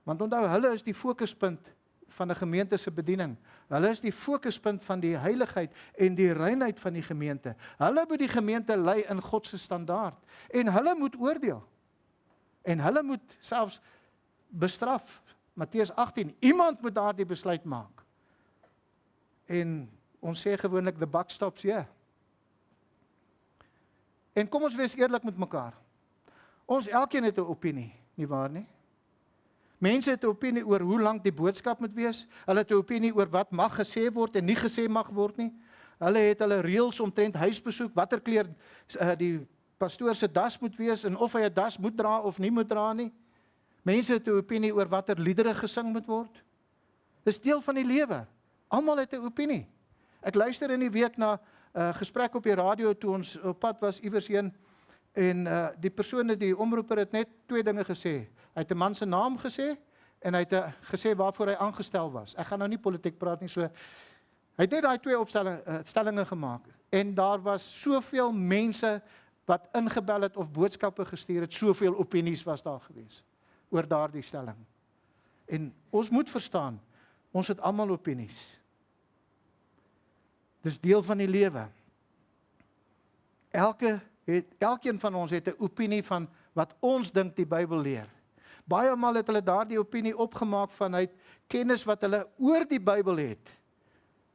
Want onthou, hulle is die fokuspunt van 'n gemeente se bediening. Hulle is die fokuspunt van die heiligheid en die reinheid van die gemeente. Hulle moet die gemeente lei in God se standaard. En hulle moet oordeel. En hulle moet selfs bestraf. Matteus 18, iemand moet daardie besluit maak. En ons sê gewoonlik, the buck stops here. En kom ons wees eerlik met mekaar. Ons elkeen het 'n opinie, nie waar nie? Mense het 'n opinie oor hoe lank die boodskap moet wees. Hulle het 'n opinie oor wat mag gesê word en nie gesê mag word nie. Hulle het hulle reëls omtrent huisbesoek, watter kleur die pastoor se das moet wees en of hy 'n das moet dra of nie moet dra nie. Mense het 'n opinie oor watter liedere gesing moet word. Dis deel van die lewe. Almal het 'n opinie. Ek luister in die week na 'n gesprek op die radio toe ons op pad was iewers heen en die persoon, die omroeper het net 2 dinge gesê. Hy het 'n man se naam gesê en hy het gesê waarvoor hy aangestel was. Ek gaan nou nie politiek praat nie, so hy het net daai 2 stellinge gemaak en daar was soveel mense wat ingebel het of boodskappe gestuur het, soveel opinies was daar gewees oor daardie stelling. En ons moet verstaan, ons het almal opinies. Dis deel van die lewe. Elkeen van ons het 'n opinie van wat ons dink die Bybel leer. Baie maal het hulle daardie opinie opgemaak vanuit kennis wat hulle oor die Bybel het,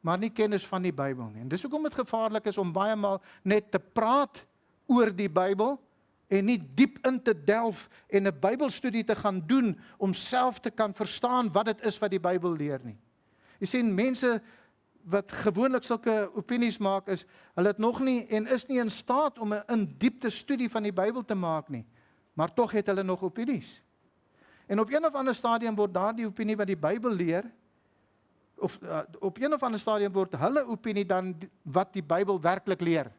maar nie kennis van die Bybel nie. En dis hoekom dit gevaarlik is om baie maal net te praat oor die Bybel en nie diep in te delf en 'n Bybelstudie te gaan doen om self te kan verstaan wat dit is wat die Bybel leer nie. Jy sien, mense wat gewoonlik sulke opinies maak is, hulle het nog nie en is nie in staat om 'n in diepte studie van die Bybel te maak nie, maar tog het hulle nog opinies. En op een of ander stadium word daardie opinie wat die Bybel leer, of op een of ander stadium word hulle opinie dan wat die Bybel werklik leer.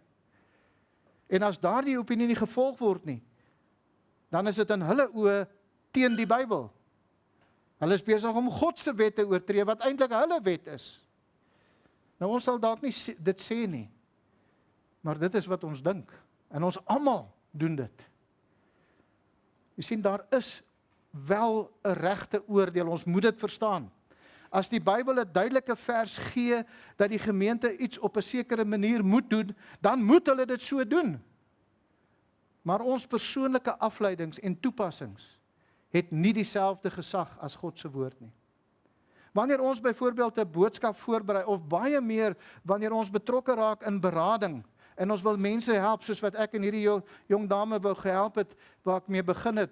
En as daardie opinie nie gevolg word nie, dan is dit in hulle oë teen die Bybel. Hulle is besig om God se wet te oortree wat eintlik hulle wet is. Nou ons sal dalk nie dit sê nie, maar dit is wat ons dink. En ons almal doen dit. Jy sien, daar is wel 'n regte oordeel, ons moet dit verstaan. As die Bybel 'n duidelike vers gee dat die gemeente iets op 'n sekere manier moet doen, dan moet hulle dit so doen. Maar ons persoonlike afleidings en toepassings het nie dieselfde gesag as God se woord nie. Wanneer ons byvoorbeeld 'n boodskap voorberei of baie meer wanneer ons betrokke raak in berading en ons wil mense help soos wat ek en hierdie jong dame wou gehelp het waar ek mee begin het,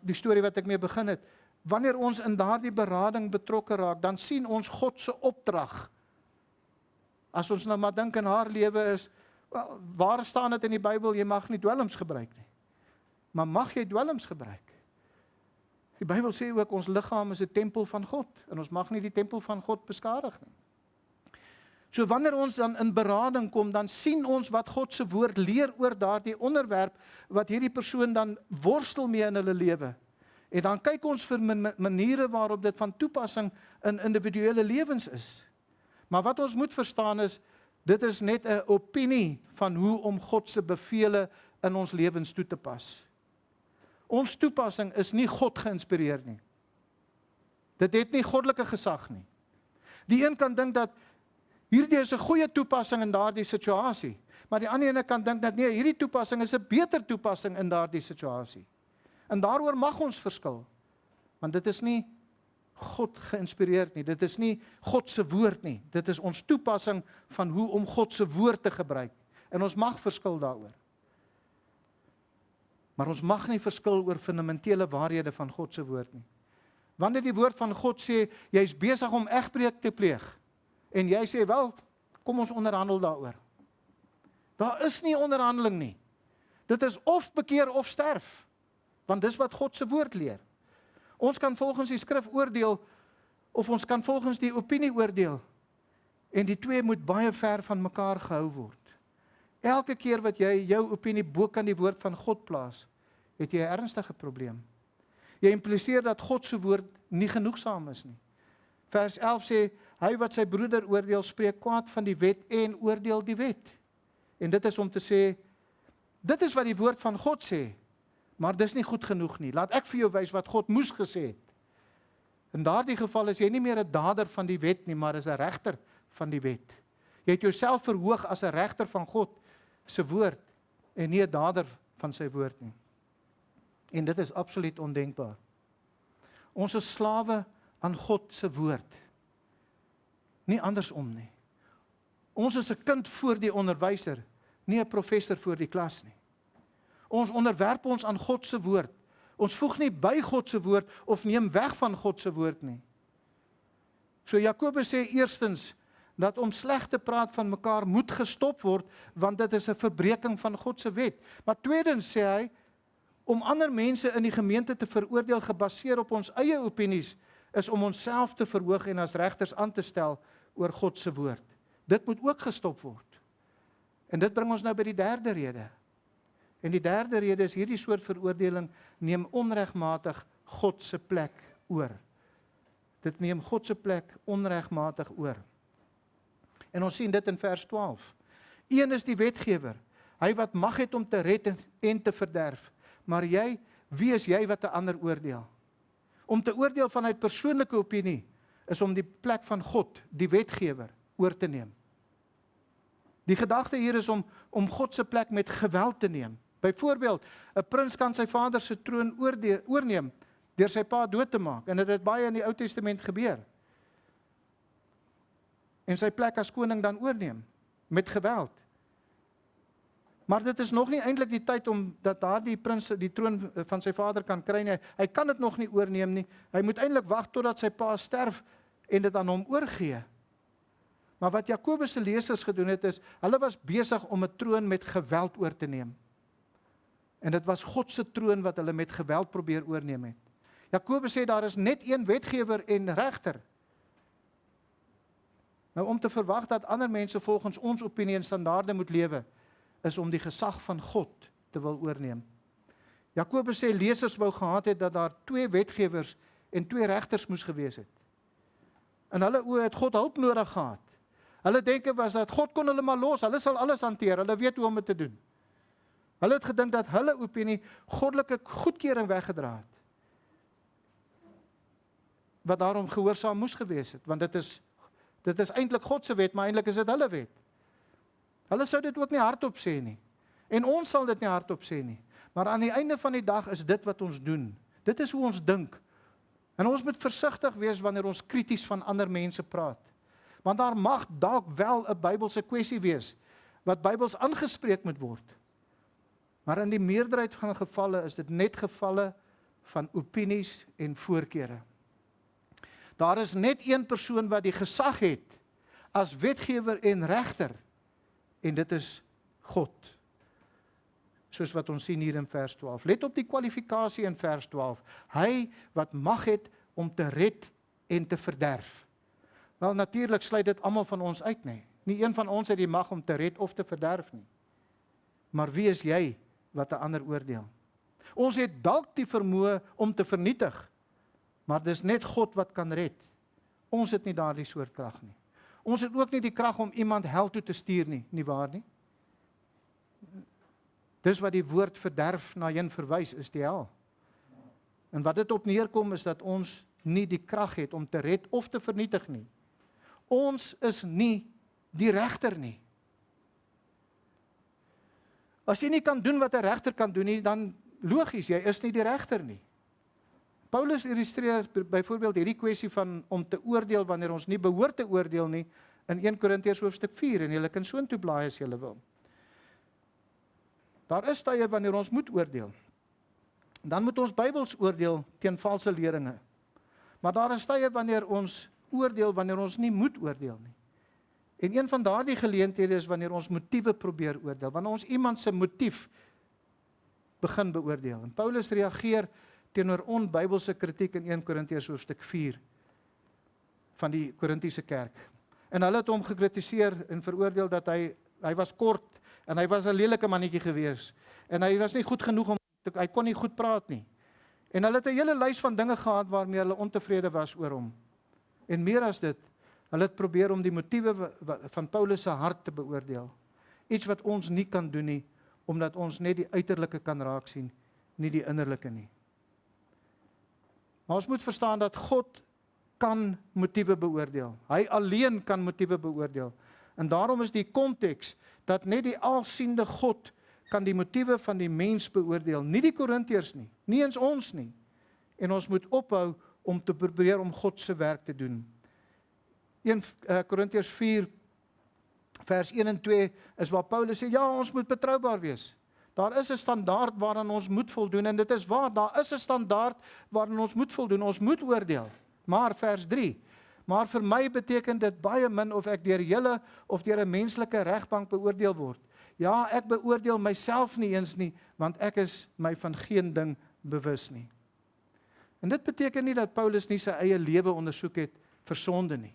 die storie wat ek mee begin het. Wanneer ons in daardie berading betrokke raak, dan sien ons God se opdrag. As ons nou maar dink in haar lewe is, wel, waar staan dit in die Bybel, jy mag nie dwelms gebruik nie. Maar mag jy dwelms gebruik? Die Bybel sê ook, ons liggaam is 'n tempel van God, en ons mag nie die tempel van God beskadig nie. So wanneer ons dan in berading kom, dan sien ons wat God se woord leer oor daardie onderwerp, wat hierdie persoon dan worstel mee in hulle lewe. En dan kyk ons vir maniere waarop dit van toepassing in individuele lewens is. Maar wat ons moet verstaan is, dit is net 'n opinie van hoe om God se bevele in ons lewens toe te pas. Ons toepassing is nie God geïnspireer nie. Dit het nie goddelike gesag nie. Die een kan dink dat hierdie is 'n goeie toepassing in daardie situasie, maar die ander ene kan dink dat nee, hierdie toepassing is 'n beter toepassing in daardie situasie. En daaroor mag ons verskil, want dit is nie God geïnspireerd nie, dit is nie God se woord nie, dit is ons toepassing van hoe om God se woord te gebruik, en ons mag verskil daaroor. Maar ons mag nie verskil oor fundamentele waarhede van God se woord nie. Wanneer die woord van God sê, jy is besig om egbreek te pleeg, en jy sê, wel, kom ons onderhandel daaroor. Daar is nie onderhandeling nie. Dit is of bekeer of sterf, want dis wat God se woord leer. Ons kan volgens die skrif oordeel, of ons kan volgens die opinie oordeel, en die twee moet baie ver van mekaar gehou word. Elke keer wat jy jou opinie bo kan die woord van God plaas, het jy 'n ernstige probleem. Jy impliseer dat God se woord nie genoegsaam is nie. Vers 11 sê, hy wat sy broeder oordeel, spreek kwaad van die wet en oordeel die wet. En dit is om te sê, dit is wat die woord van God sê, maar dis nie goed genoeg nie. Laat ek vir jou wys wat God moes gesê het. In daardie geval is jy nie meer 'n dader van die wet nie, maar is 'n regter van die wet. Jy het jouself verhoog as 'n regter van God se woord, en nie 'n dader van sy woord nie. En dit is absoluut ondenkbaar. Ons is slawe aan God se woord. Nie andersom nie. Ons is 'n kind voor die onderwyser, nie 'n professor voor die klas nie. Ons onderwerp ons aan God se woord. Ons voeg nie by God se woord of neem weg van God se woord nie. So Jakobus sê eerstens dat om sleg te praat van mekaar moet gestop word, want dit is 'n verbreeking van God se wet. Maar tweedens sê hy, om ander mense in die gemeente te veroordeel gebaseer op ons eie opinies, is om onsself te verhoog en as regters aan te stel oor God se woord. Dit moet ook gestop word. En dit bring ons nou by die derde rede. En die derde rede is hierdie soort veroordeling neem onregmatig God se plek oor. Dit neem God se plek onregmatig oor. En ons sien dit in vers 12. Een is die wetgewer, hy wat mag het om te red en te verderf. Maar jy, wie is jy wat 'n ander oordeel? Om te oordeel vanuit persoonlike opinie is om die plek van God, die wetgewer, oor te neem. Die gedagte hier is om God se plek met geweld te neem. Byvoorbeeld, 'n prins kan sy vader se troon oorneem deur sy pa dood te maak, en dit het baie in die Ou Testament gebeur. En sy plek as koning dan oorneem met geweld. Maar dit is nog nie eintlik die tyd om dat daardie prins die troon van sy vader kan kry nie. Hy kan dit nog nie oorneem nie. Hy moet eintlik wag totdat sy pa sterf en dit aan hom oorgee. Maar wat Jakobus se lesers gedoen het is, hulle was besig om 'n troon met geweld oor te neem. En dit was God se troon wat hulle met geweld probeer oorneem het. Jakobus sê daar is net een wetgewer en regter. Nou om te verwag dat ander mense volgens ons opinie en standaarde moet lewe, is om die gesag van God te wil oorneem. Jakobus sê lesers wou gehad het dat daar 2 wetgewers en 2 regters moes gewees het. In hulle oë het God hulp nodig gehad. Hulle denke was dat God kon hulle maar los, hulle sal alles hanteer, hulle weet hoe om dit te doen. Hulle het gedink dat hulle opinie goddelike goedkeuring weggedra het. Wat daarom gehoorsaam moes gewees het, want dit is eintlik God se wet, maar eintlik is dit hulle wet. Hulle sou dit ook nie hardop sê nie. En ons sal dit nie hardop sê nie. Maar aan die einde van die dag is dit wat ons doen. Dit is hoe ons dink. En ons moet versigtig wees wanneer ons krities van ander mense praat. Want daar mag dalk wel 'n Bybelse kwessie wees wat Bybels aangespreek moet word. Maar in die meerderheid van gevalle is dit net gevalle van opinies en voorkeure. Daar is net een persoon wat die gesag het as wetgewer en regter, en dit is God. Soos wat ons sien hier in vers 12. Let op die kwalifikasie in vers 12. Hy wat mag het om te red en te verderf. Wel, natuurlik sluit dit almal van ons uit, nie. Nie een van ons het die mag om te red of te verderf nie. Maar wie is jy wat 'n ander oordeel? Ons het dalk die vermoë om te vernietig, maar dis net God wat kan red. Ons het nie daardie soort krag nie. Ons het ook nie die krag om iemand hel toe te stuur nie, nie waar nie? Dis wat die woord verderf na heen verwys, is die hel. En wat dit op neerkom is dat ons nie die krag het om te red of te vernietig nie. Ons is nie die regter nie. As jy nie kan doen wat 'n regter kan doen nie, dan logies, jy is nie die regter nie. Paulus illustreer byvoorbeeld hierdie kwessie van om te oordeel wanneer ons nie behoort te oordeel nie in 1 Korintiërs hoofstuk 4 en julle kan soontoe blaai as julle wil. Daar is tye wanneer ons moet oordeel. Dan moet ons Bybels oordeel teen valse leringe. Maar daar is tye wanneer ons oordeel wanneer ons nie moet oordeel nie. En een van daardie geleenthede is wanneer ons motiewe probeer oordeel, wanneer ons iemand se motief begin beoordeel. En Paulus reageer teenoor onbybelse kritiek in 1 Korintiërs hoofstuk 4 van die Korintiese kerk. En hulle het hom gekritiseer en veroordeel dat hy was kort en hy was 'n lelike mannetjie gewees en hy was nie goed genoeg hy kon nie goed praat nie. En hulle het 'n hele lys van dinge gehad waarmee hulle ontevrede was oor hom. En meer as dit, hulle het probeer om die motiewe van Paulus se hart te beoordeel. Iets wat ons nie kan doen nie, omdat ons net die uiterlike kan raak sien, nie die innerlike nie. Maar ons moet verstaan dat God kan motiewe beoordeel. Hy alleen kan motiewe beoordeel. En daarom is die konteks dat net die alsiende God kan die motiewe van die mens beoordeel, nie die Korintiërs nie, nie eens ons nie. En ons moet ophou om te probeer om God se werk te doen. 1 Korintiërs 4 vers 1 en 2 is waar Paulus sê, ja, ons moet betroubaar wees. Daar is 'n standaard waaraan ons moet voldoen, en dit is waar, daar is 'n standaard waaraan ons moet voldoen, ons moet oordeel. Maar vers 3, maar vir my beteken dit baie min of ek deur julle of deur 'n menslike regbank beoordeel word. Ja, ek beoordeel myself nie eens nie, want ek is my van geen ding bewus nie. En dit beteken nie dat Paulus nie sy eie lewe ondersoek het vir sonde nie.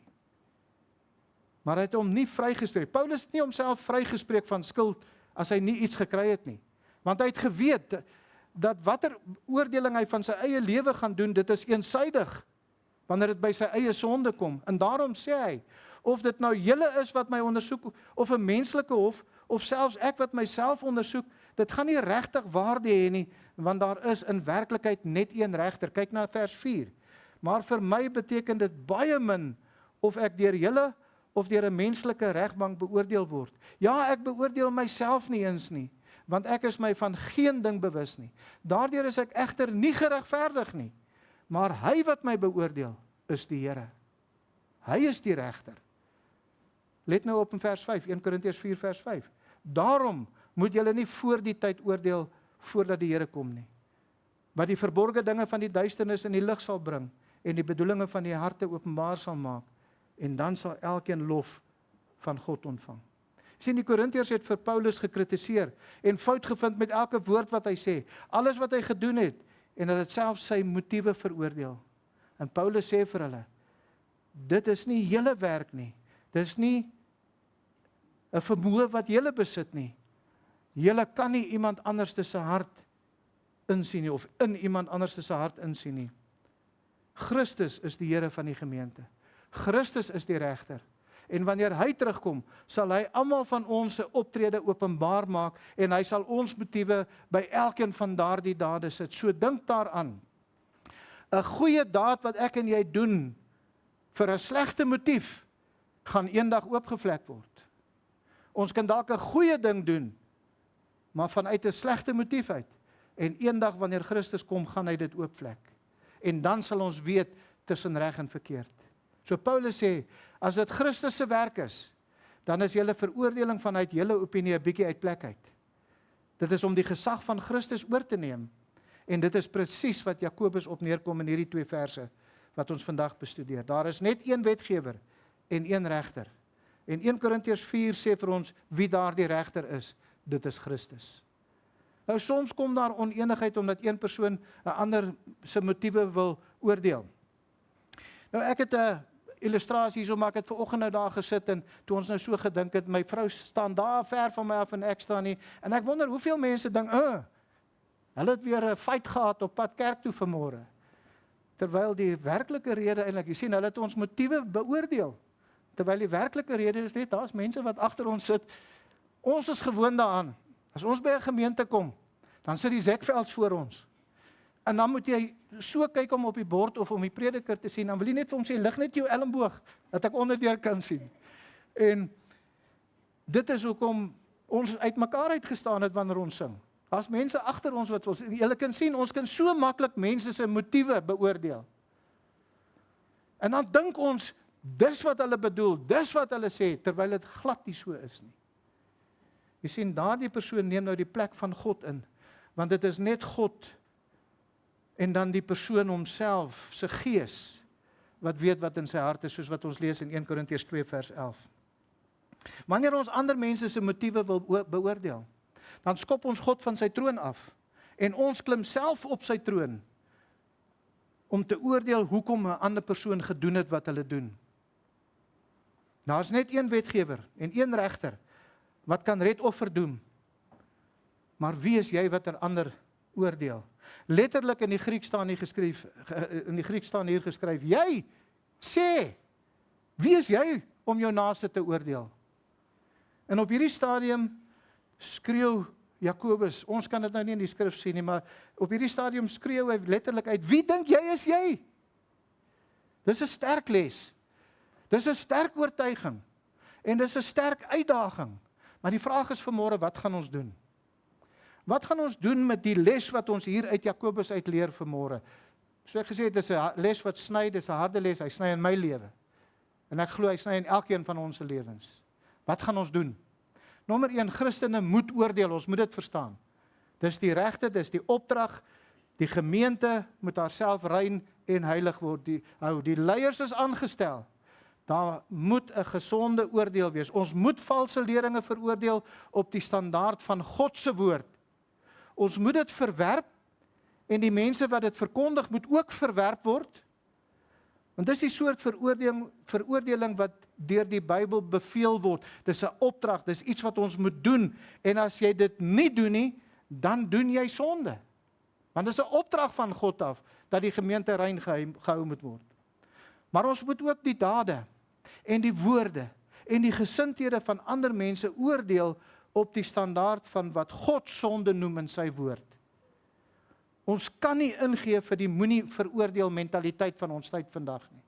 Maar hy het hom nie vrygespreek. Paulus het nie homself vrygespreek van skuld as hy nie iets gekry het nie. Want hy het geweet dat watter oordeling hy van sy eie lewe gaan doen, dit is eensydig wanneer dit by sy eie sonde kom. En daarom sê hy, of dit nou julle is wat my ondersoek, of 'n menslike hof, of selfs ek wat myself ondersoek, dit gaan nie regtig waarde hê nie, want daar is in werklikheid net een regter. Kyk na vers 4. Maar vir my beteken dit baie min of ek deur julle of deur 'n menslike regbank beoordeel word. Ja, ek beoordeel myself nie eens nie, want ek is my van geen ding bewus nie. Daardeur is ek egter nie geregverdig nie, maar hy wat my beoordeel is die Here. Hy is die regter. Let nou op in vers 5, 1 Korintiërs 4 vers 5. Daarom moet julle nie voor die tyd oordeel voordat die Here kom nie. Wat die verborgde dinge van die duisternis in die lig sal bring en die bedoelinge van die harte openbaar sal maak, en dan sal elkeen lof van God ontvang. Sien, die Korintiërs het vir Paulus gekritiseer en fout gevind met elke woord wat hy sê, alles wat hy gedoen het, en hulle het self sy motiewe veroordeel. En Paulus sê vir hulle, dit is nie julle werk nie, dit is nie 'n vermoë wat julle besit nie. Julle kan nie iemand anders se hart insien nie, of in iemand anders se hart insien nie. Christus is die Here van die gemeente. Christus is die regter. En wanneer hy terugkom, sal hy almal van ons se optrede openbaar maak, en hy sal ons motiewe by elkeen van daardie dade sit. So dink daaraan. 'n Goeie daad wat ek en jy doen vir 'n slegte motief, gaan eendag oopgevlek word. Ons kan dalk 'n goeie ding doen, maar vanuit 'n slegte motief uit. En eendag wanneer Christus kom, gaan hy dit oopvlek. En dan sal ons weet tussen reg en verkeerd. So Paulus sê, as dit Christus se werk is, dan is julle veroordeling vanuit julle opinie 'n bietjie uit plek uit. Dit is om die gesag van Christus oor te neem. En dit is presies wat Jakobus op neerkom in hierdie 2 verse wat ons vandag bestudeer. Daar is net een wetgewer en een regter. En 1 Korintiërs 4 sê vir ons wie daardie regter is. Dit is Christus. Nou soms kom daar onenigheid omdat een persoon 'n ander se motiewe wil oordeel. Nou ek het 'n illustrasie hierso, maar ek het vanoggend nou daar gesit en toe ons nou so gedink het, my vrou staan daar ver van my af en ek staan nie, en ek wonder hoeveel mense dink, hulle het weer 'n fight gehad op pad kerk toe vanmôre. Terwyl die werklike rede eintlik, jy sien, hulle het ons motiewe beoordeel. Terwyl die werklike rede is net, daar's mense wat agter ons sit. Ons is gewoond daaraan. As ons by 'n gemeente kom, dan sit die Zekvelds voor ons. En dan moet jy so kyk om op die bord of om die prediker te sien, dan wil jy net vir hom sê, lig net jou elmboog, dat ek onderdeur kan sien. En dit is hoekom ons uitmekaar uitgestaan het wanneer ons sing. Daar's mense agter ons wat ons, julle kan sien, ons kan so maklik mense se motiewe beoordeel. En dan dink ons, dis wat hulle bedoel, dis wat hulle sê, terwyl dit glad nie so is nie. Jy sien, daardie persoon neem nou die plek van God in, want dit is net God en dan die persoon homself, sy gees, wat weet wat in sy hart is, soos wat ons lees in 1 Korintiërs 2 vers 11. Wanneer ons ander mense se motiewe wil beoordeel, dan skop ons God van sy troon af, en ons klim self op sy troon, om te oordeel hoekom 'n ander persoon gedoen het wat hulle doen. Daar's net een wetgewer en een regter, wat kan red of verdoem. Maar wie is jy wat ander oordeel? Letterlik in die Griek staan hier geskryf, jy sê, wie is jy om jou naaste te oordeel? En op hierdie stadium skreeu Jakobus, ons kan dit nou nie in die skrif sien nie, maar op hierdie stadium skreeu hy letterlik uit, wie dink jy is jy? Dis 'n sterk les. Dis 'n sterk oortuiging. En dis 'n sterk uitdaging. Maar die vraag is vanmôre, wat gaan ons doen? Wat gaan ons doen met die les wat ons hier uit Jakobus uit leer vanmôre? So ek gesê het, dis 'n les wat sny, dis 'n harde les, hy sny in my lewe. En ek glo hy sny in elkeen van ons se lewens. Wat gaan ons doen? Nommer 1, Christene moet oordeel, ons moet dit verstaan. Dis die regte, dis die opdrag, die gemeente moet haarself rein en heilig word. Die leiers is aangestel. Daar moet 'n gesonde oordeel wees. Ons moet valse leringe veroordeel op die standaard van God se woord. Ons moet dit verwerp en die mense wat dit verkondig moet ook verwerp word. Want dis die soort veroordeling wat deur die Bybel beveel word. Dis 'n opdrag, dis iets wat ons moet doen. En as jy dit nie doen nie, dan doen jy sonde. Want dis 'n opdrag van God af dat die gemeente rein gehou moet word. Maar ons moet ook die dade en die woorde en die gesindhede van ander mense oordeel op die standaard van wat God sonde noem in sy woord. Ons kan nie ingee vir die moenie veroordeel mentaliteit van ons tyd vandag nie.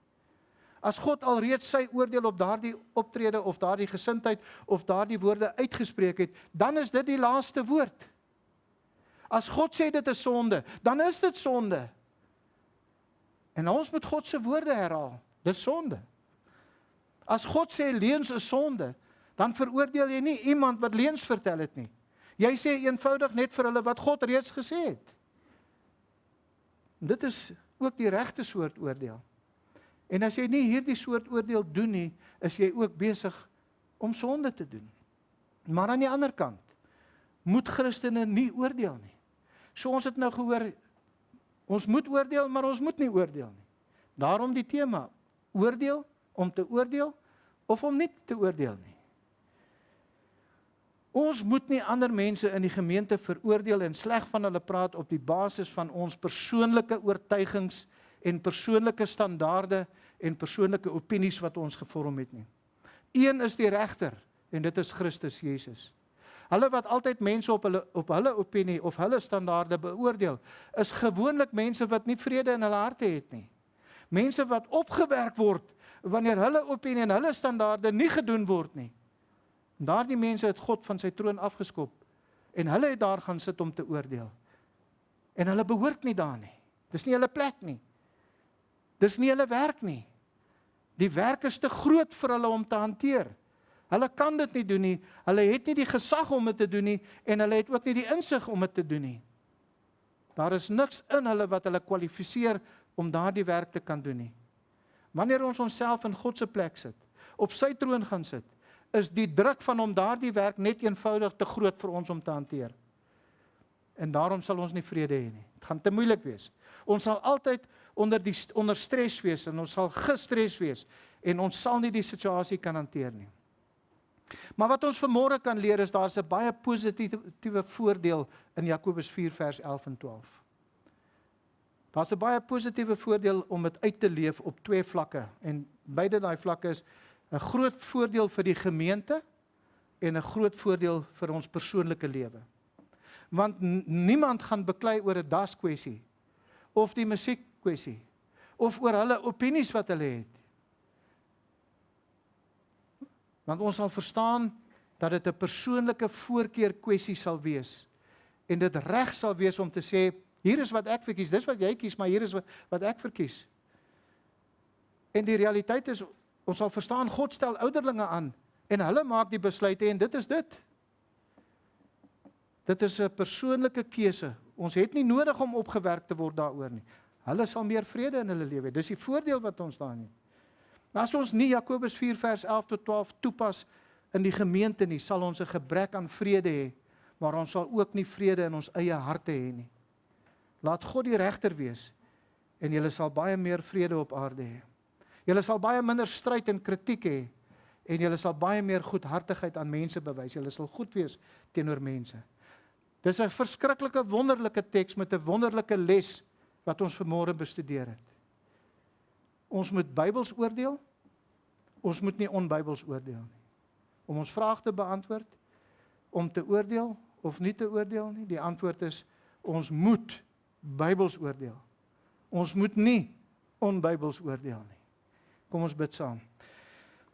As God alreeds sy oordeel op daardie optrede of daardie gesindheid of daardie woorde uitgespreek het, dan is dit die laaste woord. As God sê dit is sonde, dan is dit sonde. En ons moet God se woorde herhaal. Dis sonde. As God sê leuns is sonde, dan veroordeel jy nie iemand wat leuns vertel het nie. Jy sê eenvoudig net vir hulle wat God reeds gesê het. Dit is ook die regte soort oordeel. En as jy nie hierdie soort oordeel doen nie, is jy ook besig om sonde te doen. Maar aan die ander kant, moet Christene nie oordeel nie. So ons het nou gehoor, ons moet oordeel, maar ons moet nie oordeel nie. Daarom die tema, oordeel, om te oordeel, of om nie te oordeel nie. Ons moet nie ander mense in die gemeente veroordeel en sleg van hulle praat op die basis van ons persoonlike oortuigings en persoonlike standaarde en persoonlike opinies wat ons gevorm het nie. Een is die regter en dit is Christus Jesus. Hulle wat altyd mense op hulle opinie of hulle standaarde beoordeel, is gewoonlik mense wat nie vrede in hulle harte het nie. Mense wat opgewerk word wanneer hulle opinie en hulle standaarde nie gedoen word nie. Daardie mense het God van sy troon afgeskop en hulle het daar gaan sit om te oordeel. En hulle behoort nie daar nie. Dis nie hulle plek nie. Dis nie hulle werk nie. Die werk is te groot vir hulle om te hanteer. Hulle kan dit nie doen nie. Hulle het nie die gesag om dit te doen nie en hulle het ook nie die insig om dit te doen nie. Daar is niks in hulle wat hulle kwalifiseer om daardie werk te kan doen nie. Wanneer ons onsself in God se plek sit, op sy troon gaan sit, is die druk van om daardie werk net eenvoudig te groot vir ons om te hanteer. En daarom sal ons nie vrede hê nie. Dit gaan te moeilik wees. Ons sal altyd onder stres wees en ons sal gestres wees en ons sal nie die situasie kan hanteer nie. Maar wat ons vanmôre kan leer is daar's 'n baie positiewe voordeel in Jakobus 4 vers 11 en 12. Daar's 'n baie positiewe voordeel om dit uit te leef op twee vlakke en beide daai vlakke is 'n groot voordeel vir die gemeente en 'n groot voordeel vir ons persoonlike lewe. Want niemand gaan beklei oor 'n daskwessie of die musiekkwessie of oor hulle opinies wat hulle het. Want ons sal verstaan dat dit 'n persoonlike voorkeur kwessie sal wees en dit reg sal wees om te sê hier is wat ek verkies, dis wat jy kies, maar hier is wat ek verkies. En die realiteit is ons sal verstaan, God stel ouderlinge aan en hulle maak die besluite en dit is dit. Dit is 'n persoonlike keuse. Ons het nie nodig om opgewerk te word daaroor nie. Hulle sal meer vrede in hulle lewe hê. Dis die voordeel wat ons daarin het. Maar as ons nie Jakobus 4 vers 11 tot 12 toepas in die gemeente nie, sal ons 'n gebrek aan vrede hê, maar ons sal ook nie vrede in ons eie harte hê nie. Laat God die regter wees en julle sal baie meer vrede op aarde hê. Julle sal baie minder stryd en kritiek hê en julle sal baie meer goedhartigheid aan mense bewys. Julle sal goed wees teenoor mense. Dis 'n verskriklike wonderlike teks met 'n wonderlike les wat ons vanmôre bestudeer het. Ons moet Bybels oordeel, ons moet nie onbybels oordeel nie. Om ons vraag te beantwoord, om te oordeel of nie te oordeel nie, die antwoord is, ons moet Bybels oordeel. Ons moet nie onbybels oordeel nie. Kom ons bid saam.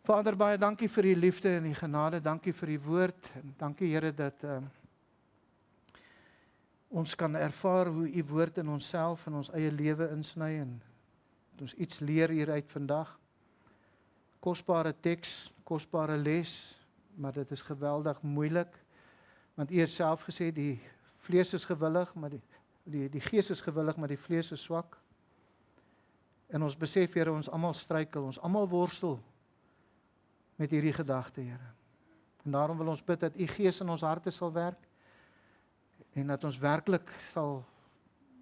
Vader, baie dankie vir die liefde en die genade, dankie vir die woord, en dankie Here dat ons kan ervaar hoe u woord in onsself en ons eie lewe insny en dat ons iets leer hieruit vandag. Kosbare teks, kosbare les, maar dit is geweldig moeilik, want U het self gesê, die vlees is gewillig, maar die gees is gewillig, maar die vlees is swak. En ons besef, Here, ons almal struikel, ons almal worstel met hierdie gedagte, Here. En daarom wil ons bid dat U Gees in ons harte sal werk, en dat ons werklik sal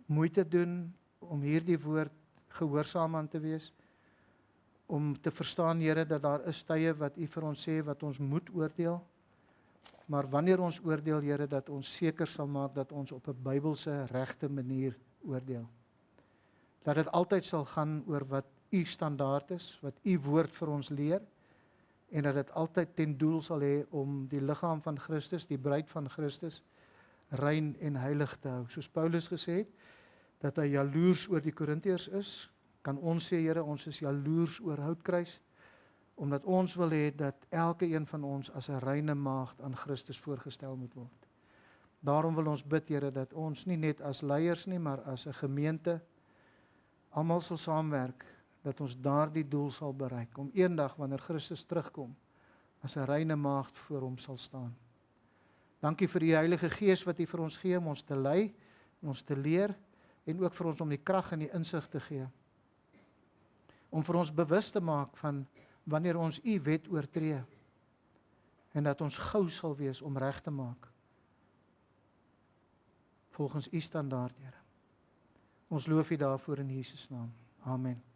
moeite doen om hierdie woord gehoorsaam aan te wees, om te verstaan, Here, dat daar is tye wat U vir ons sê, wat ons moet oordeel, maar wanneer ons oordeel, Here, dat ons seker sal maak, dat ons op 'n Bybelse, regte manier oordeel. Dat dit altyd sal gaan oor wat U standaard is, wat U woord vir ons leer, en dat dit altyd ten doel sal hê om die liggaam van Christus, die bruid van Christus, rein en heilig te hou. Soos Paulus gesê het, dat hy jaloers oor die Korintiërs is, kan ons sê, Here, ons is jaloers oor Houtkruis, omdat ons wil hê dat elke een van ons as 'n reine maagd aan Christus voorgestel moet word. Daarom wil ons bid, Here, dat ons nie net as leiers nie, maar as 'n gemeente almal sal saamwerk, dat ons daardie doel sal bereik, om eendag wanneer Christus terugkom, as 'n reine maagd voor hom sal staan. Dankie vir die Heilige Gees wat U vir ons gee om ons te lei, en ons te leer, en ook vir ons om die krag en die insig te gee, om vir ons bewus te maak van wanneer ons U wet oortree, en dat ons gou sal wees om reg te maak, volgens U standaard, Here. Ons loof U daarvoor in Jesus naam. Amen.